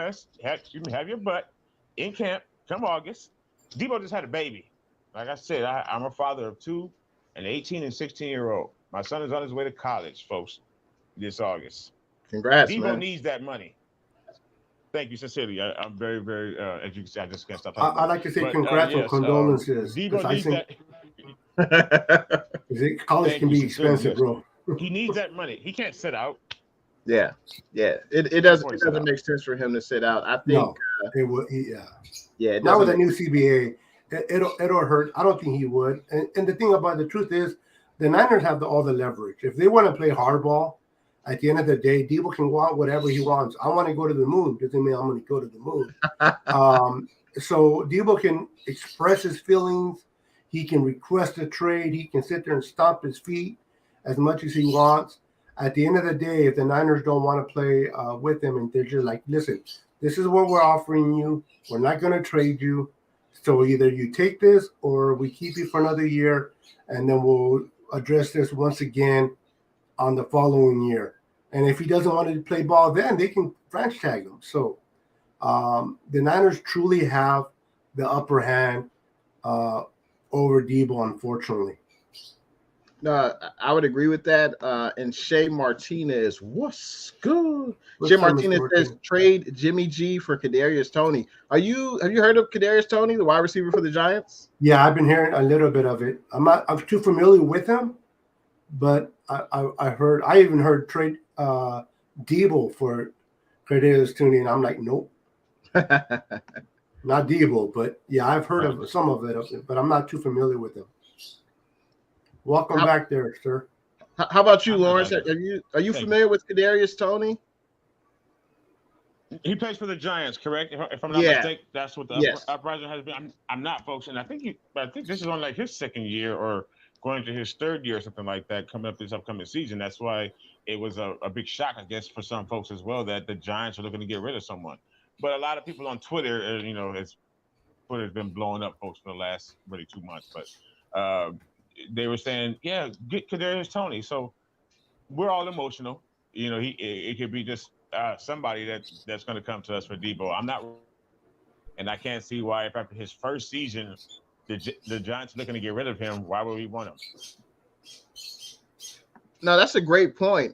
butt in camp come August. Deebo just had a baby. Like I said, I'm a father of 2, an 18 and 16-year-old. My son is on his way to college, folks, this August. Congrats, Deebo man. needs that money. Thank you, sincerely. I'm very, very, as you can see, I just can't stop. I like to say congrats or condolences. Deebo needs that. College can be expensive, bro. He needs that money. He can't sit out. Yeah. It doesn't make sense for him to sit out. I think it would. Yeah. Now with a new CBA, it'll hurt. I don't think he would. And the thing about the truth is, the Niners have all the leverage. If they want to play hardball, at the end of the day, Deebo can want whatever he wants. I want to go to the moon. Doesn't mean I'm going to go to the moon. So Deebo can express his feelings. He can request a trade. He can sit there and stomp his feet as much as he wants. At the end of the day, if the Niners don't want to play with him and they're just like, listen, this is what we're offering you. We're not going to trade you. So either you take this or we keep you for another year, and then we'll address this once again on the following year. And if he doesn't want to play ball then, they can franchise tag him. So the Niners truly have the upper hand over Deebo, unfortunately. No, I would agree with that. And Shea Martinez, what's good? Shea What's up, Mr. Martinez says Martinez? trade Jimmy G for Kadarius Toney. Have you heard of Kadarius Toney, the wide receiver for the Giants? Yeah, I've been hearing a little bit of it. I'm too familiar with him, but I even heard trade Deebo for Kadarius Toney, and I'm like, nope, not Deebo. But yeah, I've heard of some of it, but I'm not too familiar with him. Welcome back there, sir. How about you, Lawrence? Are you familiar with Kadarius Toney? He plays for the Giants, correct? If I'm not mistaken, that's what the uprising has been. I'm not, folks, and I think this is on like his second year or going to his third year or something like that coming up this upcoming season. That's why it was a big shock, I guess, for some folks as well that the Giants are looking to get rid of someone. But a lot of people on Twitter, Twitter's been blowing up, folks, for the last really 2 months. But they were saying, yeah, get Kadarius Toney. So we're all emotional. It could be just somebody that's going to come to us for Deebo. I'm not, and I can't see why if after his first season, the Giants are looking to get rid of him. Why would we want him? No, that's a great point.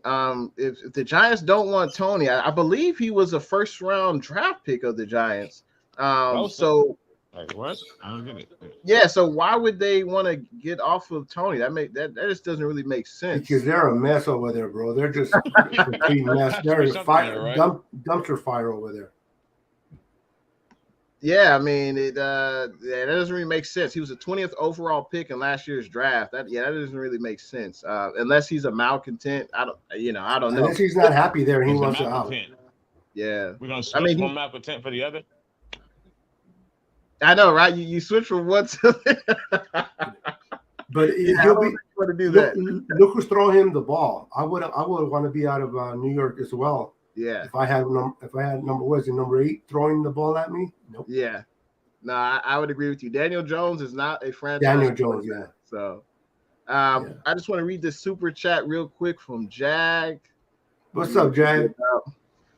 If the Giants don't want Toney, I believe he was a first round draft pick of the Giants. So like what? I don't get it. Yeah, so why would they want to get off of Toney? That just doesn't really make sense. Because they're a mess over there, bro. They're just a complete mess. They're a dumpster fire over there. Yeah, I mean, that doesn't really make sense. He was the 20th overall pick in last year's draft. That doesn't really make sense. Unless he's a malcontent. I don't know. Unless he's not happy there and he wants to out. Yeah. We're going to switch one malcontent for the other? I know, right? You switch from one to but he'll be going to do that. Look who's throwing him the ball. I would want to be out of New York as well. Yeah. If I had number 8 throwing the ball at me? Nope. Yeah. No, I would agree with you. Daniel Jones is not a franchise. Daniel Jones, yeah. So I just want to read this super chat real quick from Jag. What's up, Jag?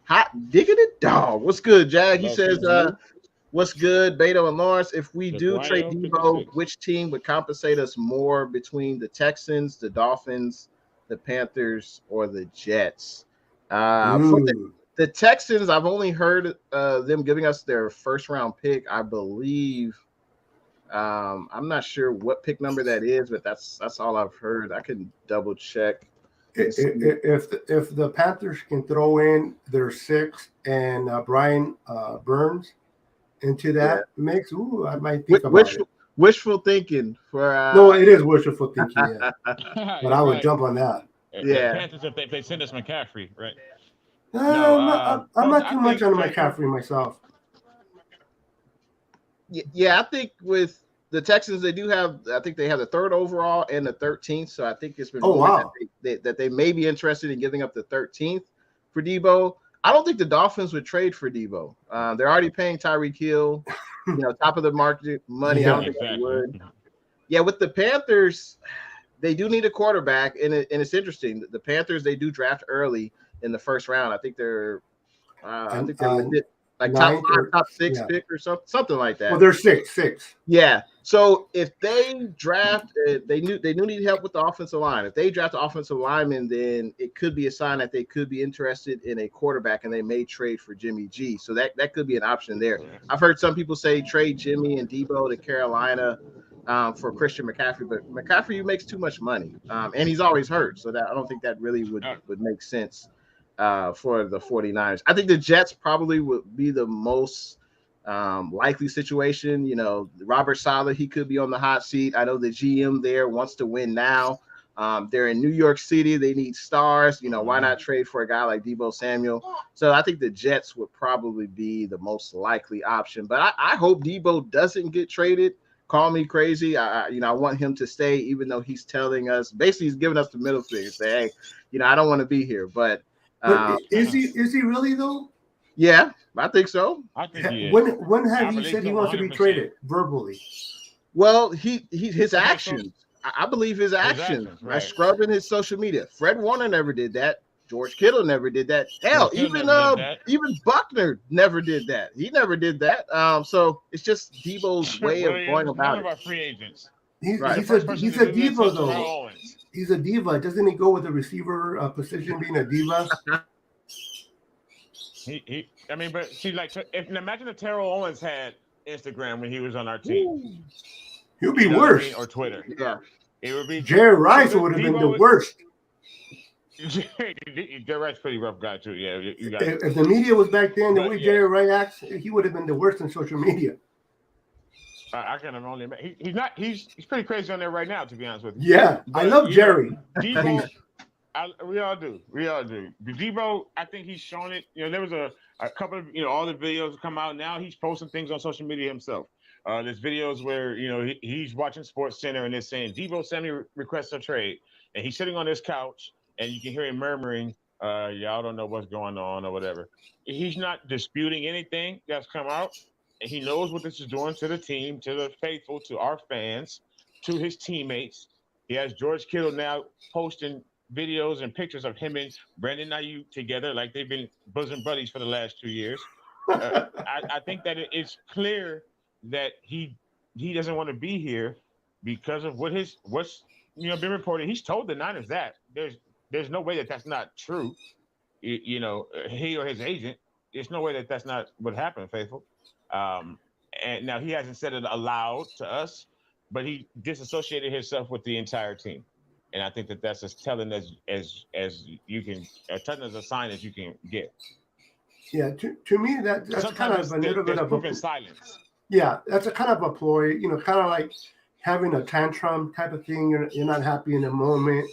Hot diggity dog. What's good, Jag? He says, what's good, Beto and Lawrence? If we do trade Deebo, which team would compensate us more between the Texans, the Dolphins, the Panthers, or the Jets? For the Texans, I've only heard them giving us their first round pick. I believe. I'm not sure what pick number that is, but that's all I've heard. I can double check. If the Panthers can throw in their 6 and Brian Burns into that mix, I might think about it. Wishful thinking for no, it is wishful thinking, yeah. But I would jump on that. Yeah, Panthers if they send us McCaffrey, right? I'm not too much on McCaffrey myself. Yeah, I think with the Texans, they have the 3rd overall and the 13th. So I think it's been that they may be interested in giving up the 13th for Deebo. I don't think the Dolphins would trade for Deebo. They're already paying Tyreek Hill, top of the market money. I don't think they would. Yeah, with the Panthers, they do need a quarterback, and it's interesting. The Panthers, they do draft early in the first round. I think they're legit, like top 5, top 6 pick or something like that. Well, they're 6. Yeah. So if they draft, they need help with the offensive line. If they draft the offensive lineman, then it could be a sign that they could be interested in a quarterback, and they may trade for Jimmy G. So that could be an option there. I've heard some people say trade Jimmy and Deebo to Carolina for Christian McCaffrey, but McCaffrey makes too much money, and he's always hurt. So that I don't think that really would make sense for the 49ers. I think the Jets probably would be the most likely situation. Robert Saleh, he could be on the hot seat. I know the GM there wants to win now. They're in New York City. They need stars. Why not trade for a guy like Deebo Samuel? So I think the Jets would probably be the most likely option. But I hope Deebo doesn't get traded. Call me crazy. I want him to stay, even though he's telling us, basically he's giving us the middle finger, say, hey, I don't want to be here. But is he really though? Yeah, I think so. I think he is. When have he said he wants to be traded verbally? Well, his actions. I believe his actions. Right. Scrubbing his social media. Fred Warner never did that. George Kittle never did that. Hell, even Buckner never did that. He never did that. So it's just Deebo's way of going about it. One of our free agents. He's a Deebo though. he's a diva. Doesn't he go with the receiver position being a diva? I mean, but see, like, imagine if Terrell Owens had Instagram when he was on our team. He'll be worse. I mean? Or Twitter. Yeah. It would be. Jerry Rice would have been the worst. Jerry Rice pretty rough guy too. Yeah, you got if the media was back then, the way Jerry Rice acts, he would have been the worst in social media. I can only imagine. He's pretty crazy on there right now, to be honest with you. Yeah, but, I love Jerry. Deebo, we all do. Deebo, I think he's shown it. There was a couple of all the videos come out now. He's posting things on social media himself. There's videos where he's watching Sports Center and they're saying Deebo Samuel requests a trade, and he's sitting on his couch. And you can hear him murmuring, y'all don't know what's going on or whatever. He's not disputing anything that's come out. And he knows what this is doing to the team, to the faithful, to our fans, to his teammates. He has George Kittle now posting videos and pictures of him and Brandon Ayuk together like they've been bosom buddies for the last 2 years. I think that it's clear that he doesn't want to be here because of what's been reported. He's told the Niners that. There's no way that that's not true. He or his agent. There's no way that that's not what happened, faithful. And now he hasn't said it aloud to us, but he disassociated himself with the entire team. And I think that that's as telling as you can, telling as a sign as you can get. Yeah, to me that's kind of a little bit of a silence. Yeah, that's a kind of a ploy. Kind of like having a tantrum type of thing. You're not happy in the moment.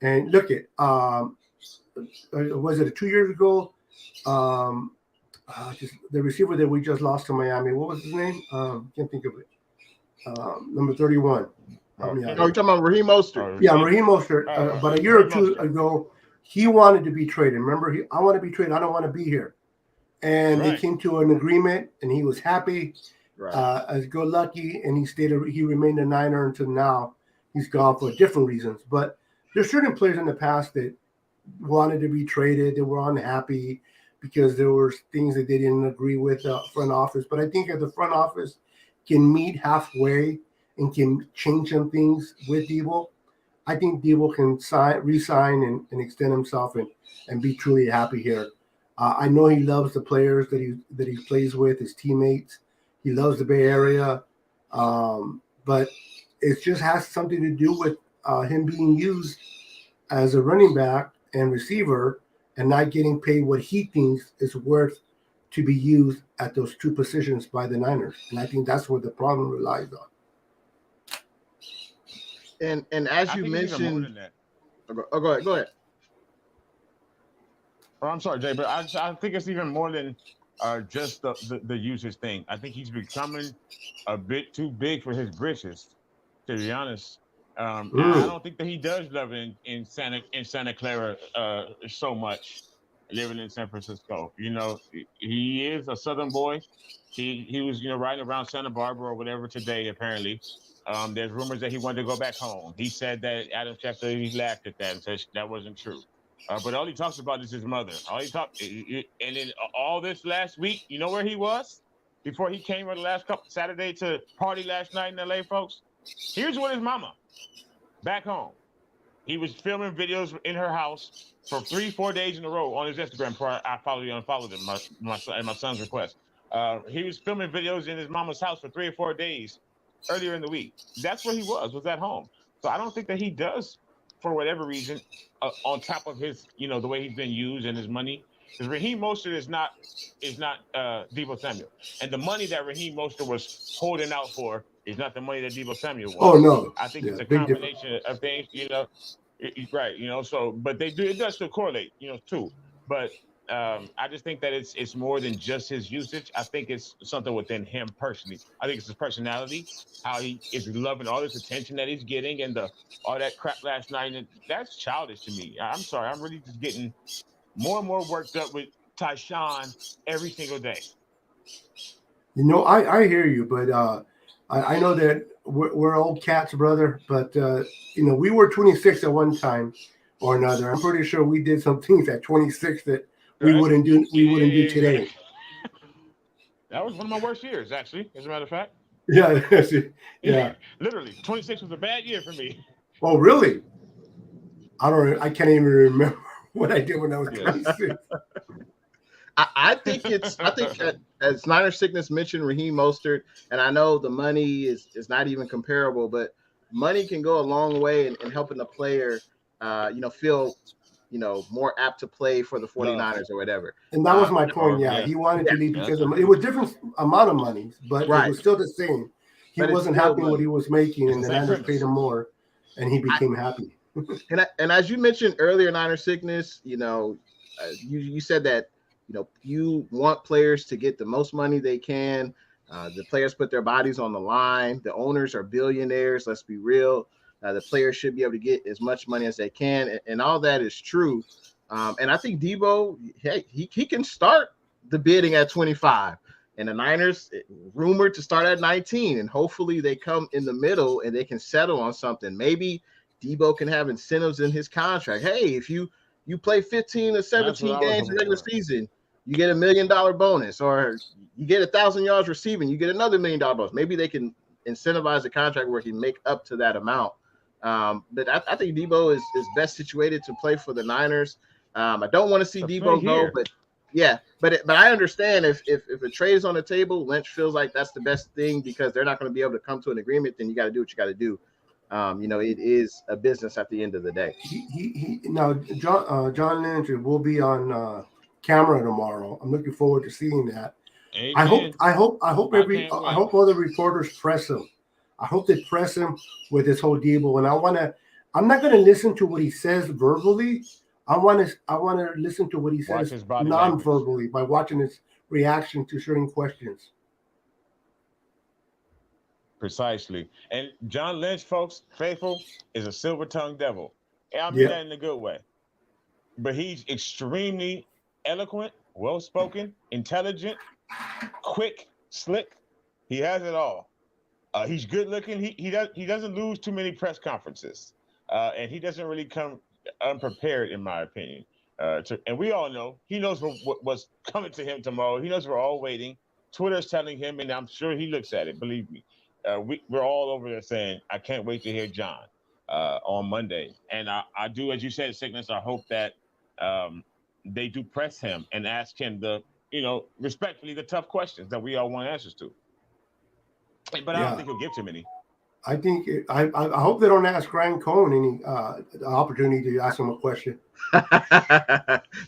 And look at, was it 2 years ago? Just the receiver that we just lost to Miami. What was his name? Can't think of it. Number 31. You're talking about Raheem Mostert. Yeah, Raheem Mostert. About a year or two ago, he wanted to be traded. Remember, I want to be traded. I don't want to be here. And they came to an agreement, and he was happy, as good lucky, and he remained a Niner until now. He's gone for different reasons, but there's certain players in the past that wanted to be traded. They were unhappy because there were things that they didn't agree with the front office. But I think if the front office can meet halfway and can change some things with Deebo, I think Deebo can re-sign and extend himself and be truly happy here. I know he loves the players that he plays with, his teammates. He loves the Bay Area, but it just has something to do with him being used as a running back and receiver and not getting paid what he thinks is worth to be used at those two positions by the Niners. And I think that's where the problem relies on. And as you mentioned, go ahead. Oh, I'm sorry, Jay, but I think it's even more than just the usage thing. I think he's becoming a bit too big for his britches, to be honest. I don't think that he does love it in Santa Clara so much, living in San Francisco. He is a Southern boy. He was riding around Santa Barbara or whatever today. Apparently, there's rumors that he wanted to go back home. He said that Adam Schefter, he laughed at that and said that wasn't true. But all he talks about is his mother. And then all this last week, you know where he was before he came on the last couple Saturday to party last night in LA, folks. Here's with his mama. Back home, he was filming videos in her house for 3-4 days in a row on his Instagram before I followed you and unfollowed him, my son's request. He was filming videos in his mama's house for 3 or 4 days earlier in the week. That's where he was at home. So I don't think that he does, for whatever reason, on top of his, the way he's been used and his money. Because Raheem Mostert is not Deebo Samuel. And the money that Raheem Mostert was holding out for is not the money that Deebo Samuel was. Oh, no. I think it's a combination of things, right, so, but it does still correlate, too. But I just think that it's more than just his usage. I think it's something within him personally. I think it's his personality, how he is loving all this attention that he's getting and all that crap last night. And that's childish to me. I'm sorry. I'm really just getting more and more worked up with Tyshawn every single day. I hear you, but I know that we're old cats, brother. But we were 26 at one time or another. I'm pretty sure we did some things at 26 that we wouldn't do. We wouldn't do today. That was one of my worst years, actually. As a matter of fact. Yeah. Literally, 26 was a bad year for me. Oh, really? I can't even remember what I did when I was Yeah. 26. I think as Niner Sickness mentioned, Raheem Mostert, and I know the money is not even comparable, but money can go a long way in helping the player, feel, more apt to play for the Love. 49ers or whatever. And that was my Or point. Yeah, yeah, he wanted Yeah, to leave yeah, because that's it true. was different amount of money, but it right. was still the same. He But it's wasn't still happy with what money. he was making, It's and the the same Niners paid premise. him more, and he became happy. And as you mentioned earlier, Niner Sickness, you said that you want players to get the most money they can. The players put their bodies on the line. The owners are billionaires. Let's be real. The players should be able to get as much money as they can, and all that is true. And I think Deebo, hey, he can start the bidding at 25, and the Niners rumored to start at 19, and hopefully they come in the middle and they can settle on something. Maybe Deebo can have incentives in his contract. Hey, if you play 15 or That's what 17 I was games in hoping regular for. season, you get $1 million bonus, or you get 1,000 yards receiving, you get another $1 million bonus. Maybe they can incentivize the contract where he can make up to that amount. But I think Deebo is best situated to play for the Niners. I don't want to see To play Deebo go, here. but yeah, but I understand if a trade is on the table, Lynch feels like that's the best thing because they're not going to be able to come to an agreement. Then you got to do what you got to do. It is a business at the end of the day. He now John Lynch will be on camera tomorrow. I'm looking forward to seeing that. Amen. I can't I wait. hope all the reporters press him. I hope they press him with this whole Deebo. And I'm not going to listen to what he says verbally. I want to listen to what he Watch says his body language. non-verbally by watching his reaction to certain questions. Precisely. And John Lynch, folks, faithful, is a silver-tongued devil. And I mean Yeah, that in a good way. But he's extremely eloquent, well-spoken, intelligent, quick, slick. He has it all. He's good looking. He doesn't lose too many press conferences, and he doesn't really come unprepared, in my opinion. And we all know he knows what's coming to him tomorrow. He knows we're all waiting. Twitter's telling him, and I'm sure he looks at it. Believe me, we're all over there saying, "I can't wait to hear John on Monday." And I do, as you said, sickness. I hope that um, they do press him and ask him respectfully, the tough questions that we all want answers to. But I don't yeah. think he'll give too many. I hope they don't ask Ryan Cohen any opportunity to ask him a question.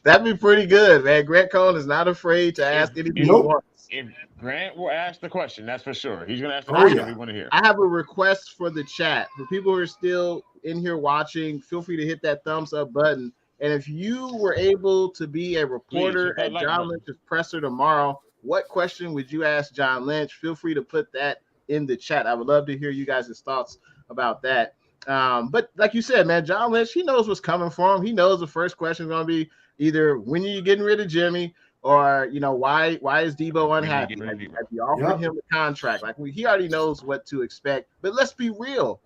That'd be pretty good, man. Grant Cohn is not afraid to If ask anything if he Nope. wants. if Grant will ask the question, that's for sure. He's gonna ask the Oh I question that yeah. we want to hear. I have a request for the chat. For people who are still in here watching, feel free to hit that thumbs up button. And if you were able to be a Please reporter hit that at like John button. Lynch's presser tomorrow, what question would you ask John Lynch? Feel free to put that in the chat. I would love to hear you guys' thoughts about that. But like you said, man, John Lynch, he knows what's coming for him. He knows the first question is going to be either when are you getting rid of Jimmy, or why is Deebo When you get unhappy? rid Have of you, Deebo. have you offered Yep. him a contract? Like he already knows what to expect. But let's be real.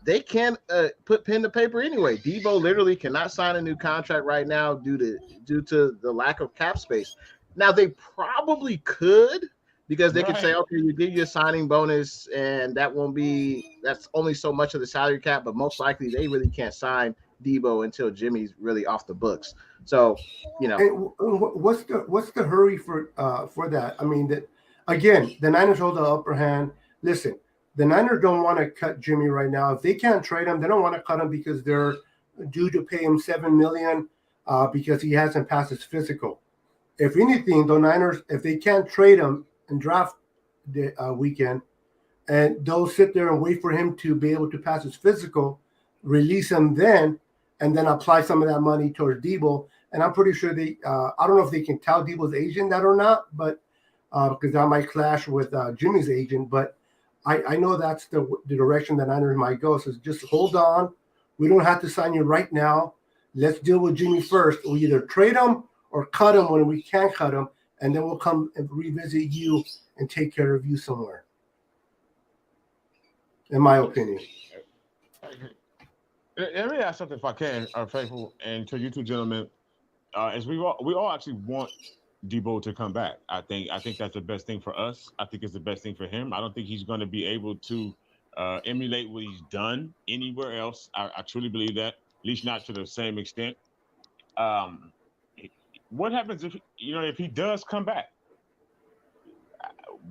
They can't put pen to paper anyway. Deebo literally cannot sign a new contract right now due to the lack of cap space. Now they probably could because they could say, Right. okay, you give you a signing bonus, and that's only so much of the salary cap. But most likely they really can't sign Deebo until Jimmy's really off the books. So, you know, And what's the hurry for that? I mean that again, the Niners hold the upper hand. Listen, the Niners don't want to cut Jimmy right now. If they can't trade him, they don't want to cut him because they're due to pay him $7 million because he hasn't passed his physical. If anything, the Niners, if they can't trade him in draft the weekend, and they'll sit there and wait for him to be able to pass his physical, release him then, and then apply some of that money towards Deebo. And I'm pretty sure I don't know if they can tell Deebo's agent that or not, but because that might clash with Jimmy's agent. But I know that's the direction that Niners might go. So just hold on. We don't have to sign you right now. Let's deal with Jimmy first. We either trade him or cut him when we can't cut him, and then we'll come and revisit you and take care of you somewhere. In my opinion. Let me ask something if I can, faithful, and to you two gentlemen. As we all actually want Deebo to come back. I think that's the best thing for us. I think it's the best thing for him. I don't think he's going to be able to emulate what he's done anywhere else. I truly believe that. least not to the same extent. Um, what happens if he does come back?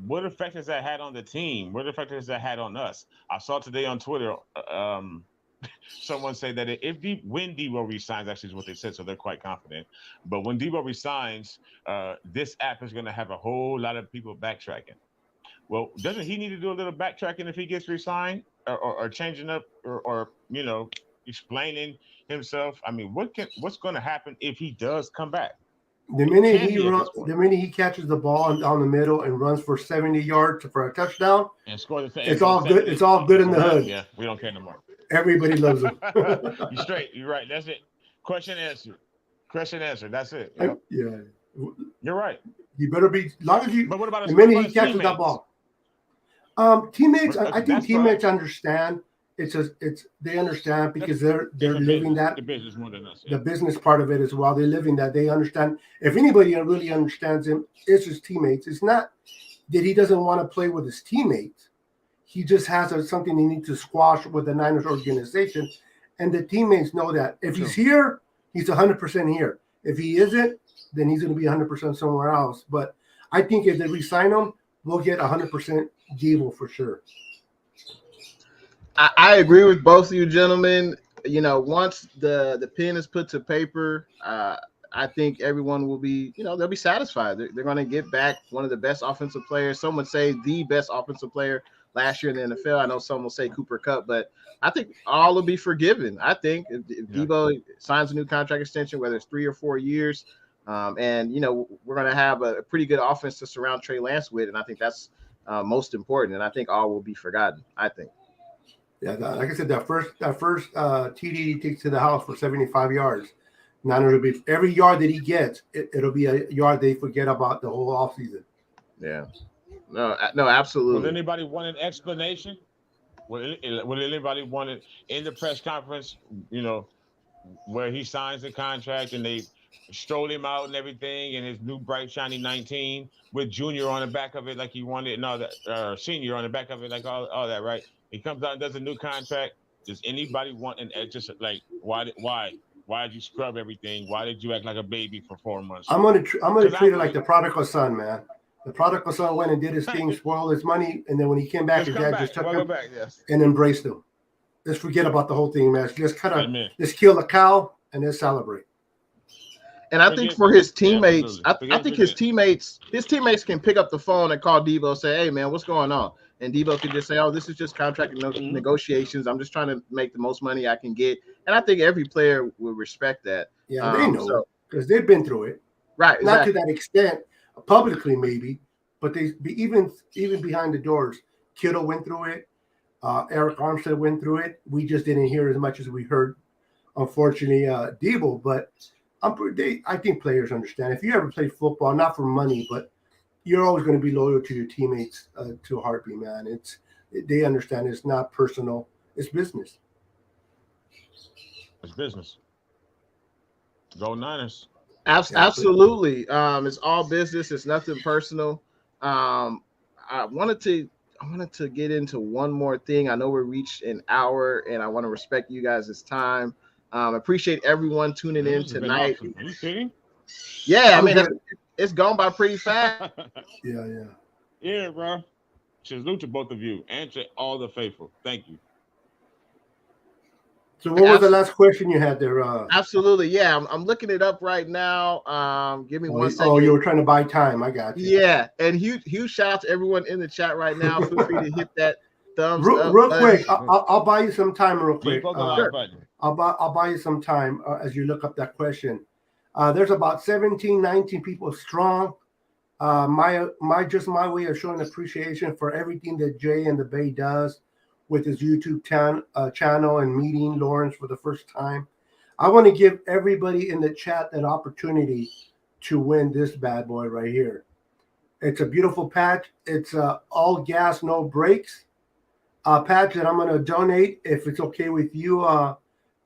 What effect has that had on the team? What effect has that had on us? I saw today on Twitter, someone say that when Deebo resigns, actually is what they said, so they're quite confident. But when Deebo resigns, this app is going to have a whole lot of people backtracking. Well, doesn't he need to do a little backtracking if he gets resigned, or changing up, or explaining himself? I mean, what's going to happen if he does come back? The minute he catches the ball down the middle and runs for 70 yards for a touchdown, and score it's all good. It's all good in the hood. Yeah, we don't care no more. Everybody loves him. You're straight. You're right. That's it. Question answered. That's it. Yep. Yeah. You're right. You better be long as you. But what about the minute he catches that ball? Teammates. I think teammates understand. They understand because they're living that. The business more than us. Yeah. The business part of it as well. They're living that. They understand. If anybody really understands him, it's his teammates. It's not that he doesn't want to play with his teammates. He just has something he needs to squash with the Niners organization, and the teammates know that. If he's here, he's 100% here. If he isn't, then he's going to be 100% somewhere else. But I think if they re-sign him, we'll get 100% Deebo for sure. I agree with both of you gentlemen. Once the pen is put to paper, I think everyone will be, they'll be satisfied. They're going to get back one of the best offensive players. Some would say the best offensive player last year in the NFL. I know some will say Cooper Kupp, but I think all will be forgiven. I think if Deebo signs a new contract extension, whether it's 3 or 4 years, and we're going to have a pretty good offense to surround Trey Lance with, and I think that's most important. And I think all will be forgotten. I think. Yeah, like I said, that first TD he takes to the house for 75 yards. Now it'll be every yard that he gets, it'll be a yard they forget about the whole offseason. Yeah. No, absolutely. Will anybody want an explanation? Will anybody want it in the press conference, where he signs the contract and they stroll him out and everything, and his new bright shiny 19 with Junior on the back of it like he wanted, and all that, Senior on the back of it like all that, right? He comes out and does a new contract. Does anybody want just like why did you scrub everything? Why did you act like a baby for 4 months? I'm gonna treat it like the prodigal son, man. The prodigal son went and did his thing, spoiled his money, and then when he came back, his dad just took him and embraced him. Let's forget about the whole thing, man. Let's kill the cow and let's celebrate. And I think for his teammates, I think his teammates can pick up the phone and call Deebo and say, "Hey, man, what's going on?" And Deebo could just say, "Oh, this is just contract negotiations. I'm just trying to make the most money I can get." And I think every player will respect that. Yeah, they know because they've been through it. Right. Not to that extent, publicly maybe, but even behind the doors, Kittle went through it. Eric Armstead went through it. We just didn't hear as much as we heard, unfortunately, Deebo. But I think players understand. If you ever played football, not for money, but you're always going to be loyal to your teammates to a heartbeat, man. They understand it's not personal. It's business. It's business. Go Niners. Absolutely. It's all business. It's nothing personal. I wanted to get into one more thing. I know we reached an hour, and I want to respect you guys' time. Appreciate everyone tuning in tonight. Awesome. Are you kidding? Yeah, I mean, it's gone by pretty fast. Yeah, bro. Salute to both of you and to all the faithful. Thank you. So what was the last question you had there? Absolutely. Yeah, I'm looking it up right now. Give me 1 second. Oh, you were trying to buy time. I got you. Yeah, and huge shout out to everyone in the chat right now. Feel free to hit that thumbs up. Real quick, I'll buy you some time real quick. Sure. I'll buy you some time as you look up that question. There's about 17, 19 people strong. My way of showing appreciation for everything that Jay and the Bay does with his YouTube channel and meeting Lawrence for the first time. I want to give everybody in the chat an opportunity to win this bad boy right here. It's a beautiful patch. It's all gas, no brakes patch that I'm going to donate if it's okay with you,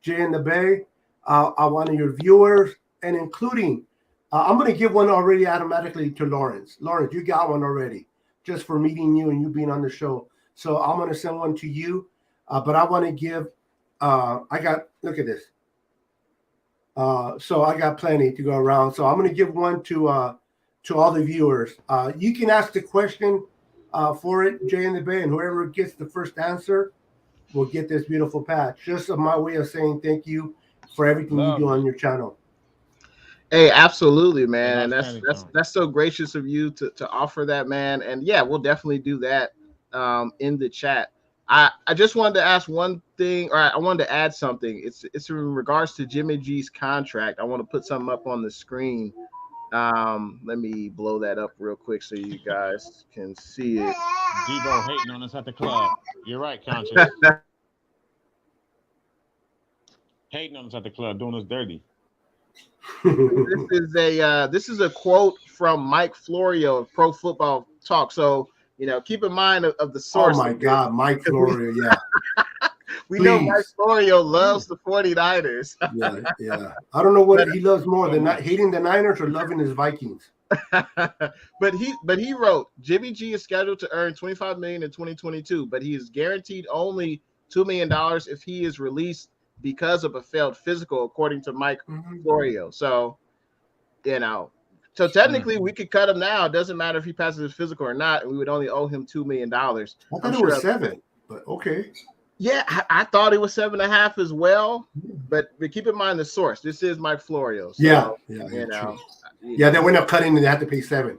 Jay and the Bay. I want your viewers and including, I'm going to give one already automatically to Lawrence. Lawrence, you got one already just for meeting you and you being on the show. So I'm going to send one to you, but I want to give, look at this. So I got plenty to go around. So I'm going to give one to all the viewers. You can ask the question for it, Jay in the Bay, and whoever gets the first answer will get this beautiful patch. Just my way of saying thank you for everything you do on your channel. Hey, absolutely, man, and outstanding, that's so gracious of you to offer that, man. And yeah, we'll definitely do that in the chat. I just wanted to ask one thing, or I wanted to add something. It's in regards to Jimmy G's contract. I want to put something up on the screen. Let me blow that up real quick so you guys can see it. Deebo hating on us at the club. You're right, Conscious. Hating on us at the club, doing us dirty. This is a quote from Mike Florio of Pro Football Talk. So keep in mind of the source. Oh my God, Mike Florio, yeah. We know Mike Florio loves the 49ers. yeah. I don't know what he loves more than hating the Niners or loving his Vikings. but he wrote, Jimmy G is scheduled to earn $25 million in 2022, but he is guaranteed only $2 million if he is released because of a failed physical, according to Mike Florio. So, so technically we could cut him now. It doesn't matter if he passes his physical or not, and we would only owe him $2 million. I thought it was 7, but okay. Yeah, I thought it was 7.5 as well, but keep in mind the source. This is Mike Florio. So, yeah, they went up cutting and they had to pay 7.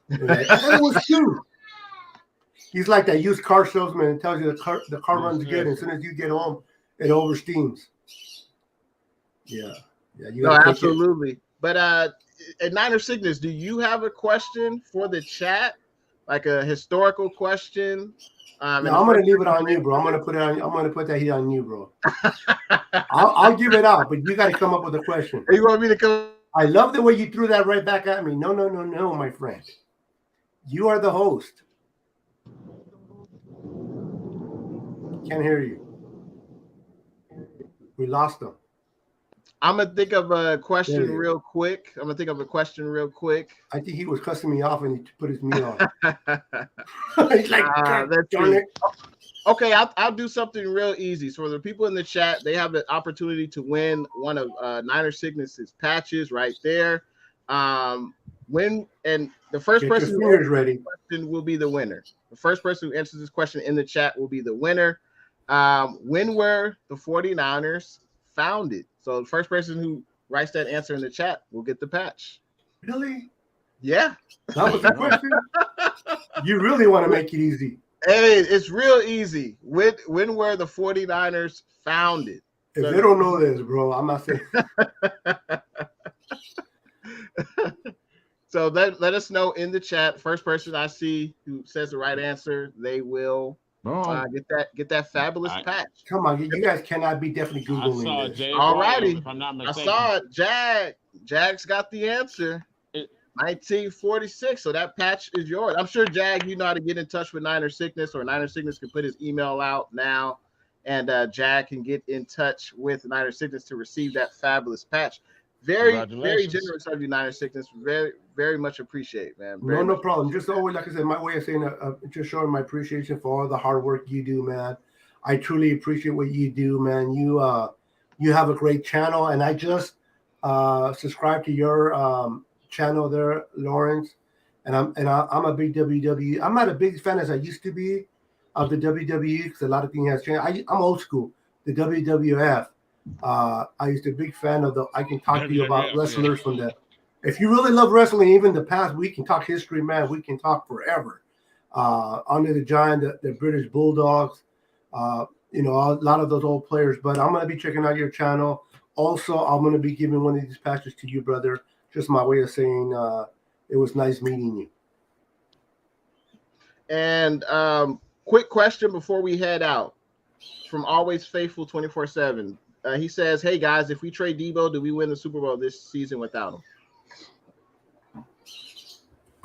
Like, I thought it was 2. He's like that used car salesman and tells you the car runs good, and as soon as you get home, it oversteams. Yeah. No, absolutely. But at Niner Sickness, do you have a question for the chat, like a historical question? No, I'm gonna leave it on you, bro. I'm gonna put that here on you, bro. I'll give it out, but you got to come up with a question. You want me to come? I love the way you threw that right back at me. No, my friend. You are the host. Can't hear you. We lost them. I'm gonna think of a question real quick. I think he was cussing me off and he put his mute on. He's like, darn it. Okay, I'll do something real easy. So for the people in the chat, they have the opportunity to win one of Niner Sickness's patches right there. The first person who answers this question will be the winner. The first person who answers this question in the chat will be the winner. When were the 49ers founded? So the first person who writes that answer in the chat will get the patch. Really? Yeah. That was the question? You really want to make it easy. Hey, it's real easy. When were the 49ers founded? If they don't know this, bro, I'm not saying. So let us know in the chat. First person I see who says the right answer, they will get that fabulous patch. Come on, you guys cannot be definitely Googling this. All righty. I saw it. Jag's got the answer. 1946. So that patch is yours. I'm sure, Jag, you know how to get in touch with Niner Sickness, or Niner Sickness can put his email out now, and Jag can get in touch with Niner Sickness to receive that fabulous patch. Very, very generous of you, Niner Sickness. Very, very much appreciate, man. No problem. Just always, like I said, my way of saying just showing my appreciation for all the hard work you do, man. I truly appreciate what you do, man. You have a great channel, and I just subscribed to your channel there, Lawrence. And I'm a big WWE. I'm not a big fan as I used to be of the WWE because a lot of things has changed. I'm old school. The WWF. I used to be a big fan of I can talk to you about wrestlers from the. If you really love wrestling, even the past, we can talk history, man. We can talk forever. Under the Giant, the British Bulldogs, a lot of those old players. But I'm going to be checking out your channel. Also, I'm going to be giving one of these patches to you, brother. Just my way of saying it was nice meeting you. And quick question before we head out from Always Faithful 24/7. He says, "Hey guys, if we trade Deebo, do we win the Super Bowl this season without him?"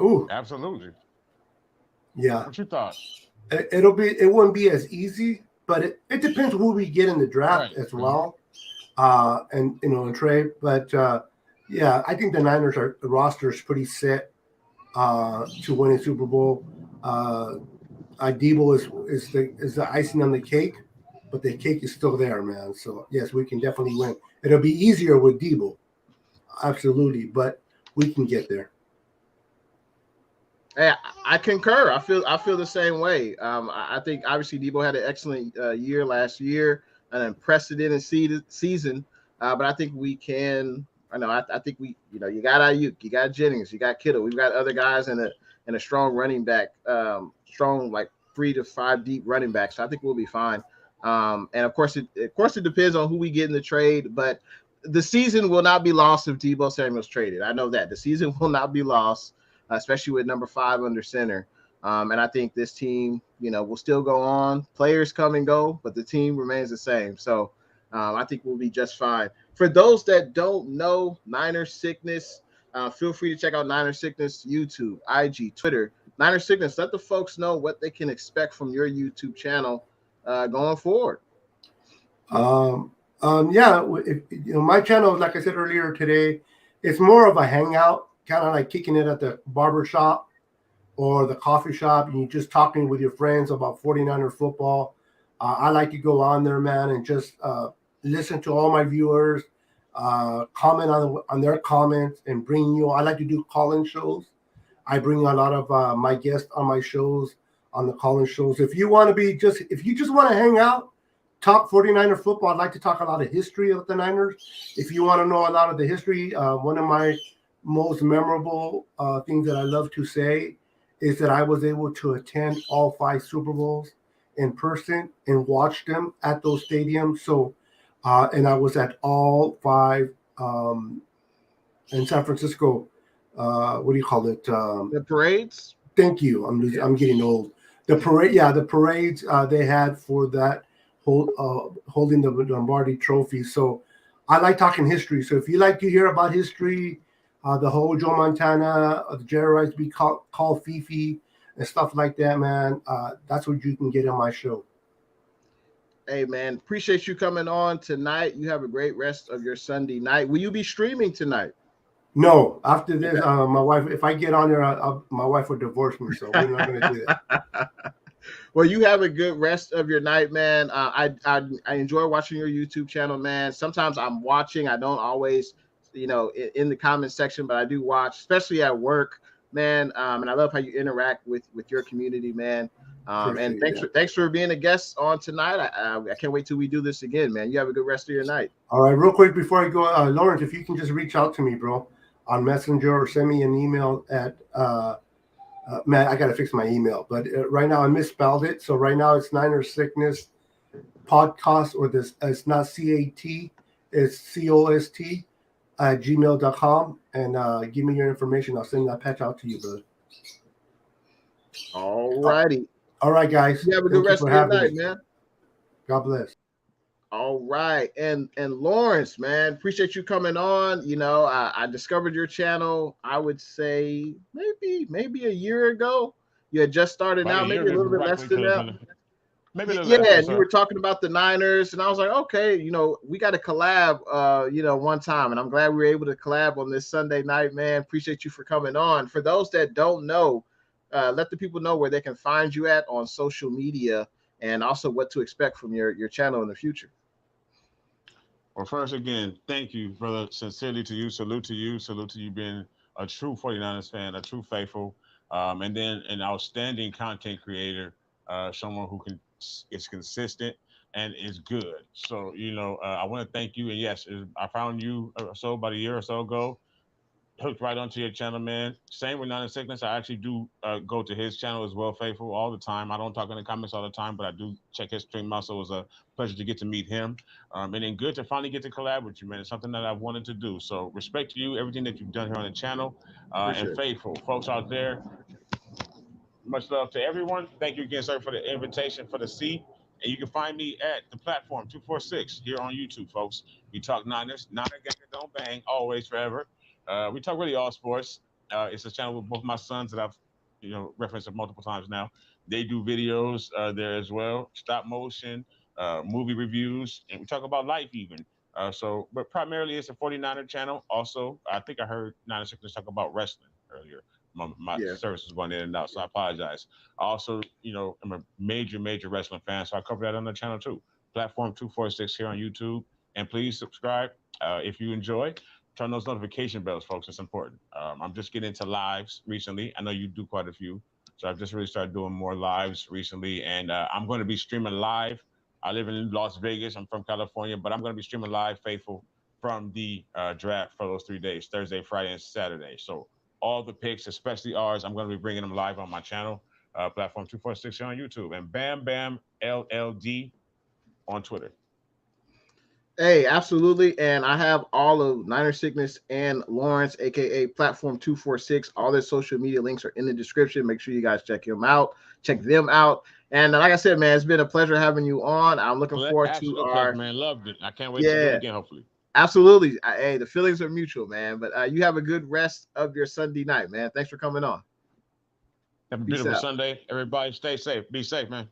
Ooh, absolutely. Yeah. What you thought? It wouldn't be as easy, but it depends who we get in the draft as well, and in trade. But yeah, I think the Niners the roster is pretty set to win a Super Bowl. Deebo is the icing on the cake. but the cake is still there, man. So yes, we can definitely win. It'll be easier with Deebo, absolutely, but we can get there. Hey, I concur. I feel the same way. I think obviously Deebo had an excellent year last year, an unprecedented season. But I think we can. I know. I think we. You got Ayuk, you got Jennings, you got Kittle. We've got other guys and a strong running back, strong like 3 to 5 deep running backs. So I think we'll be fine. And of course it depends on who we get in the trade, but the season will not be lost if Deebo Samuel's traded. I know that the season will not be lost, especially with number 5 under center. And I think this team, will still go on. Players come and go, but the team remains the same. So I think we'll be just fine. For those that don't know Niner Sickness, feel free to check out Niner Sickness YouTube, IG, Twitter. Niner Sickness, let the folks know what they can expect from your YouTube channel going forward. Yeah, my channel, like I said earlier today, it's more of a hangout, kind of like kicking it at the barber shop or the coffee shop, and you're just talking with your friends about 49er football. I like to go on there, man, and just listen to all my viewers, comment on their comments, and bring you. I like to do call-in shows. I bring a lot of my guests on my shows, on the call-in shows. If you just want to hang out, talk 49er football. I'd like to talk a lot of history of the Niners. If you want to know a lot of the history, one of my most memorable things that I love to say is that I was able to attend all 5 Super Bowls in person and watch them at those stadiums. So, and I was at all 5 in San Francisco. What do you call it? The parades. Thank you. I'm getting old. The parades they had for that holding the Lombardi Trophy. So I like talking history. So if you like to hear about history, the whole Joe Montana, the Jerry Rice be called Fifi and stuff like that, man, that's what you can get on my show. Hey, man, appreciate you coming on tonight. You have a great rest of your Sunday night. Will you be streaming tonight? No, after this, my wife, if I get on there, my wife will divorce me. So we're not going to do that. Well, you have a good rest of your night, man. I enjoy watching your YouTube channel, man. Sometimes I'm watching. I don't always, in the comment section, but I do watch, especially at work, man. And I love how you interact with your community, man. And thanks for being a guest on tonight. I can't wait till we do this again, man. You have a good rest of your night. All right, real quick before I go, Lawrence, if you can just reach out to me, bro, on Messenger or send me an email at man, I got to fix my email, but right now I misspelled it. So right now it's Niner Sickness Podcast, or this, it's not CAT, it's COST at gmail.com. And give me your information. I'll send that patch out to you, brother. All righty. All right, guys. You have a good rest of your night, man. God bless. All right. And Lawrence, man, appreciate you coming on. I discovered your channel, I would say maybe a year ago. You had just started out, maybe a little bit less than that. Maybe and you were talking about the Niners, and I was like, okay, we got to collab, one time, and I'm glad we were able to collab on this Sunday night, man. Appreciate you for coming on. For those that don't know, let the people know where they can find you at on social media, and also what to expect from your channel in the future. Well, first, again, thank you, brother. Sincerely to you. Salute to you. Salute to you being a true 49ers fan, a true faithful, and then an outstanding content creator, someone who is consistent and is good. So, I want to thank you. And yes, I found you about a year or so ago. Hooked right onto your channel, man. Same with Niner Sickness. I actually do go to his channel as well, faithful, all the time. I don't talk in the comments all the time, but I do check his stream out. So it was a pleasure to get to meet him. And then good to finally get to collab with you, man. It's something that I've wanted to do. So respect to you, everything that you've done here on the channel. And faithful folks out there, much love to everyone. Thank you again, sir, for the invitation for the seat. And you can find me at the platform 246 here on YouTube, folks. We talk Niners, Niner gang, don't bang, always, forever. We talk really all sports. It's a channel with both my sons that I've, referenced it multiple times now. They do videos there as well, stop motion, movie reviews, and we talk about life even. But primarily it's a 49er channel. Also, I think I heard Niner Sickness talk about wrestling earlier. My service was going in and out, so I apologize. Also, I'm a major wrestling fan, so I cover that on the channel too. Platform 246 here on YouTube. And please subscribe if you enjoy. Turn those notification bells, folks. It's important. I'm just getting into lives recently. I know you do quite a few. So I've just really started doing more lives recently. And I'm going to be streaming live. I live in Las Vegas. I'm from California, but I'm going to be streaming live, faithful, from the draft for those 3 days, Thursday, Friday, and Saturday. So all the picks, especially ours, I'm going to be bringing them live on my channel, Platform 246 on YouTube, and Bam Bam LLD on Twitter. Hey, absolutely. And I have all of Niner Sickness and Lawrence, aka Platform 246. All their social media links are in the description. Make sure you guys check them out. And like I said, man, it's been a pleasure having you on. I'm looking forward to Absolute pleasure, man. Loved it. I can't wait to do it again, hopefully. Absolutely. Hey, the feelings are mutual, man. But you have a good rest of your Sunday night, man. Thanks for coming on. Have a beautiful Sunday. Everybody stay safe. Be safe, man.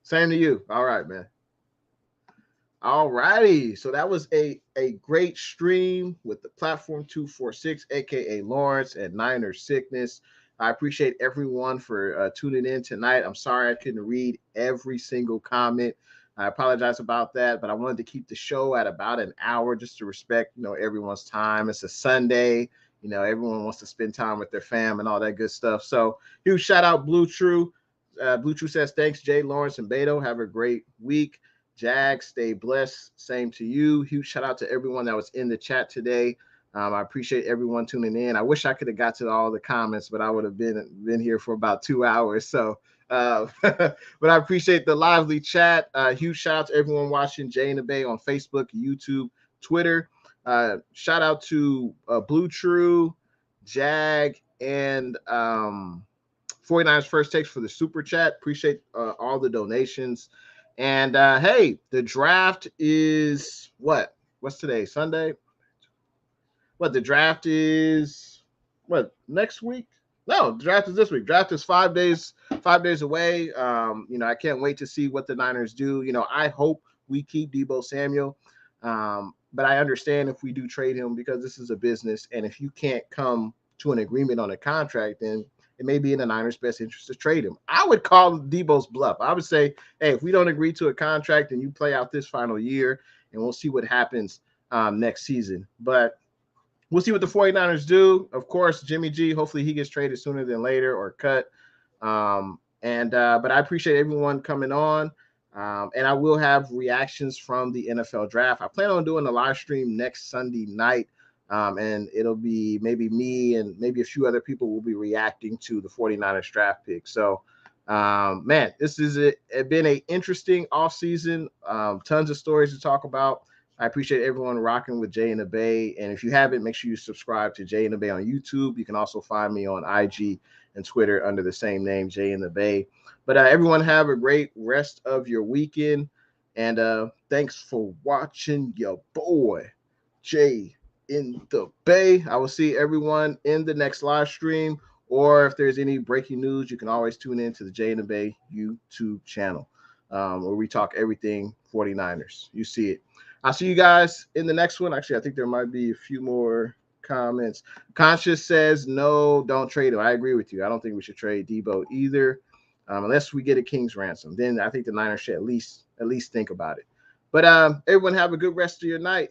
Same to you. All right, man. All righty. So that was a great stream with the Platform 246, aka Lawrence and Niner Sickness. I appreciate everyone for tuning in tonight. I'm sorry I couldn't read every single comment. I apologize about that, but I wanted to keep the show at about an hour just to respect, everyone's time. It's a Sunday. Everyone wants to spend time with their fam and all that good stuff. So huge shout out Blue True. Blue True says, thanks, Jay, Lawrence, and Beto. Have a great week. Jag, stay blessed. Same to you. Huge shout out to everyone that was in the chat today. I appreciate everyone tuning in. I wish I could have got to all the comments, but I would have been here for about 2 hours. So, but I appreciate the lively chat. Huge shout out to everyone watching Jay and the Bay on Facebook, YouTube, Twitter. Shout out to Blue True, Jag, and 49ers First Takes for the super chat. Appreciate all the donations. And hey, the draft is what? What's today? Sunday? What, the draft is what, next week? No, the draft is this week. Draft is 5 days away. I can't wait to see what the Niners do. I hope we keep Deebo Samuel. But I understand if we do trade him, because this is a business. And if you can't come to an agreement on a contract, then it may be in the Niners' best interest to trade him. I would call Deebo's bluff. I would say, hey, if we don't agree to a contract, then you play out this final year, and we'll see what happens next season. But we'll see what the 49ers do. Of course, Jimmy G, hopefully he gets traded sooner than later or cut. But I appreciate everyone coming on. And I will have reactions from the NFL draft. I plan on doing a live stream next Sunday night. And it'll be maybe me and maybe a few other people will be reacting to the 49ers draft pick. So, man, this is it been an interesting offseason. Tons of stories to talk about. I appreciate everyone rocking with Jay and the Bay. And if you haven't, make sure you subscribe to Jay and the Bay on YouTube. You can also find me on IG and Twitter under the same name, Jay and the Bay. But everyone have a great rest of your weekend. And thanks for watching your boy, Jay in the Bay. I will see everyone in the next live stream, or if there's any breaking news, you can always tune in to the Jay in the Bay YouTube channel, where we talk everything 49ers. You see it. I'll see you guys in the next one. Actually, I think there might be a few more comments. Conscious says, no, don't trade him. I agree with you. I don't think we should trade Deebo either, unless we get a King's ransom. Then I think the Niners should at least think about it. But everyone have a good rest of your night.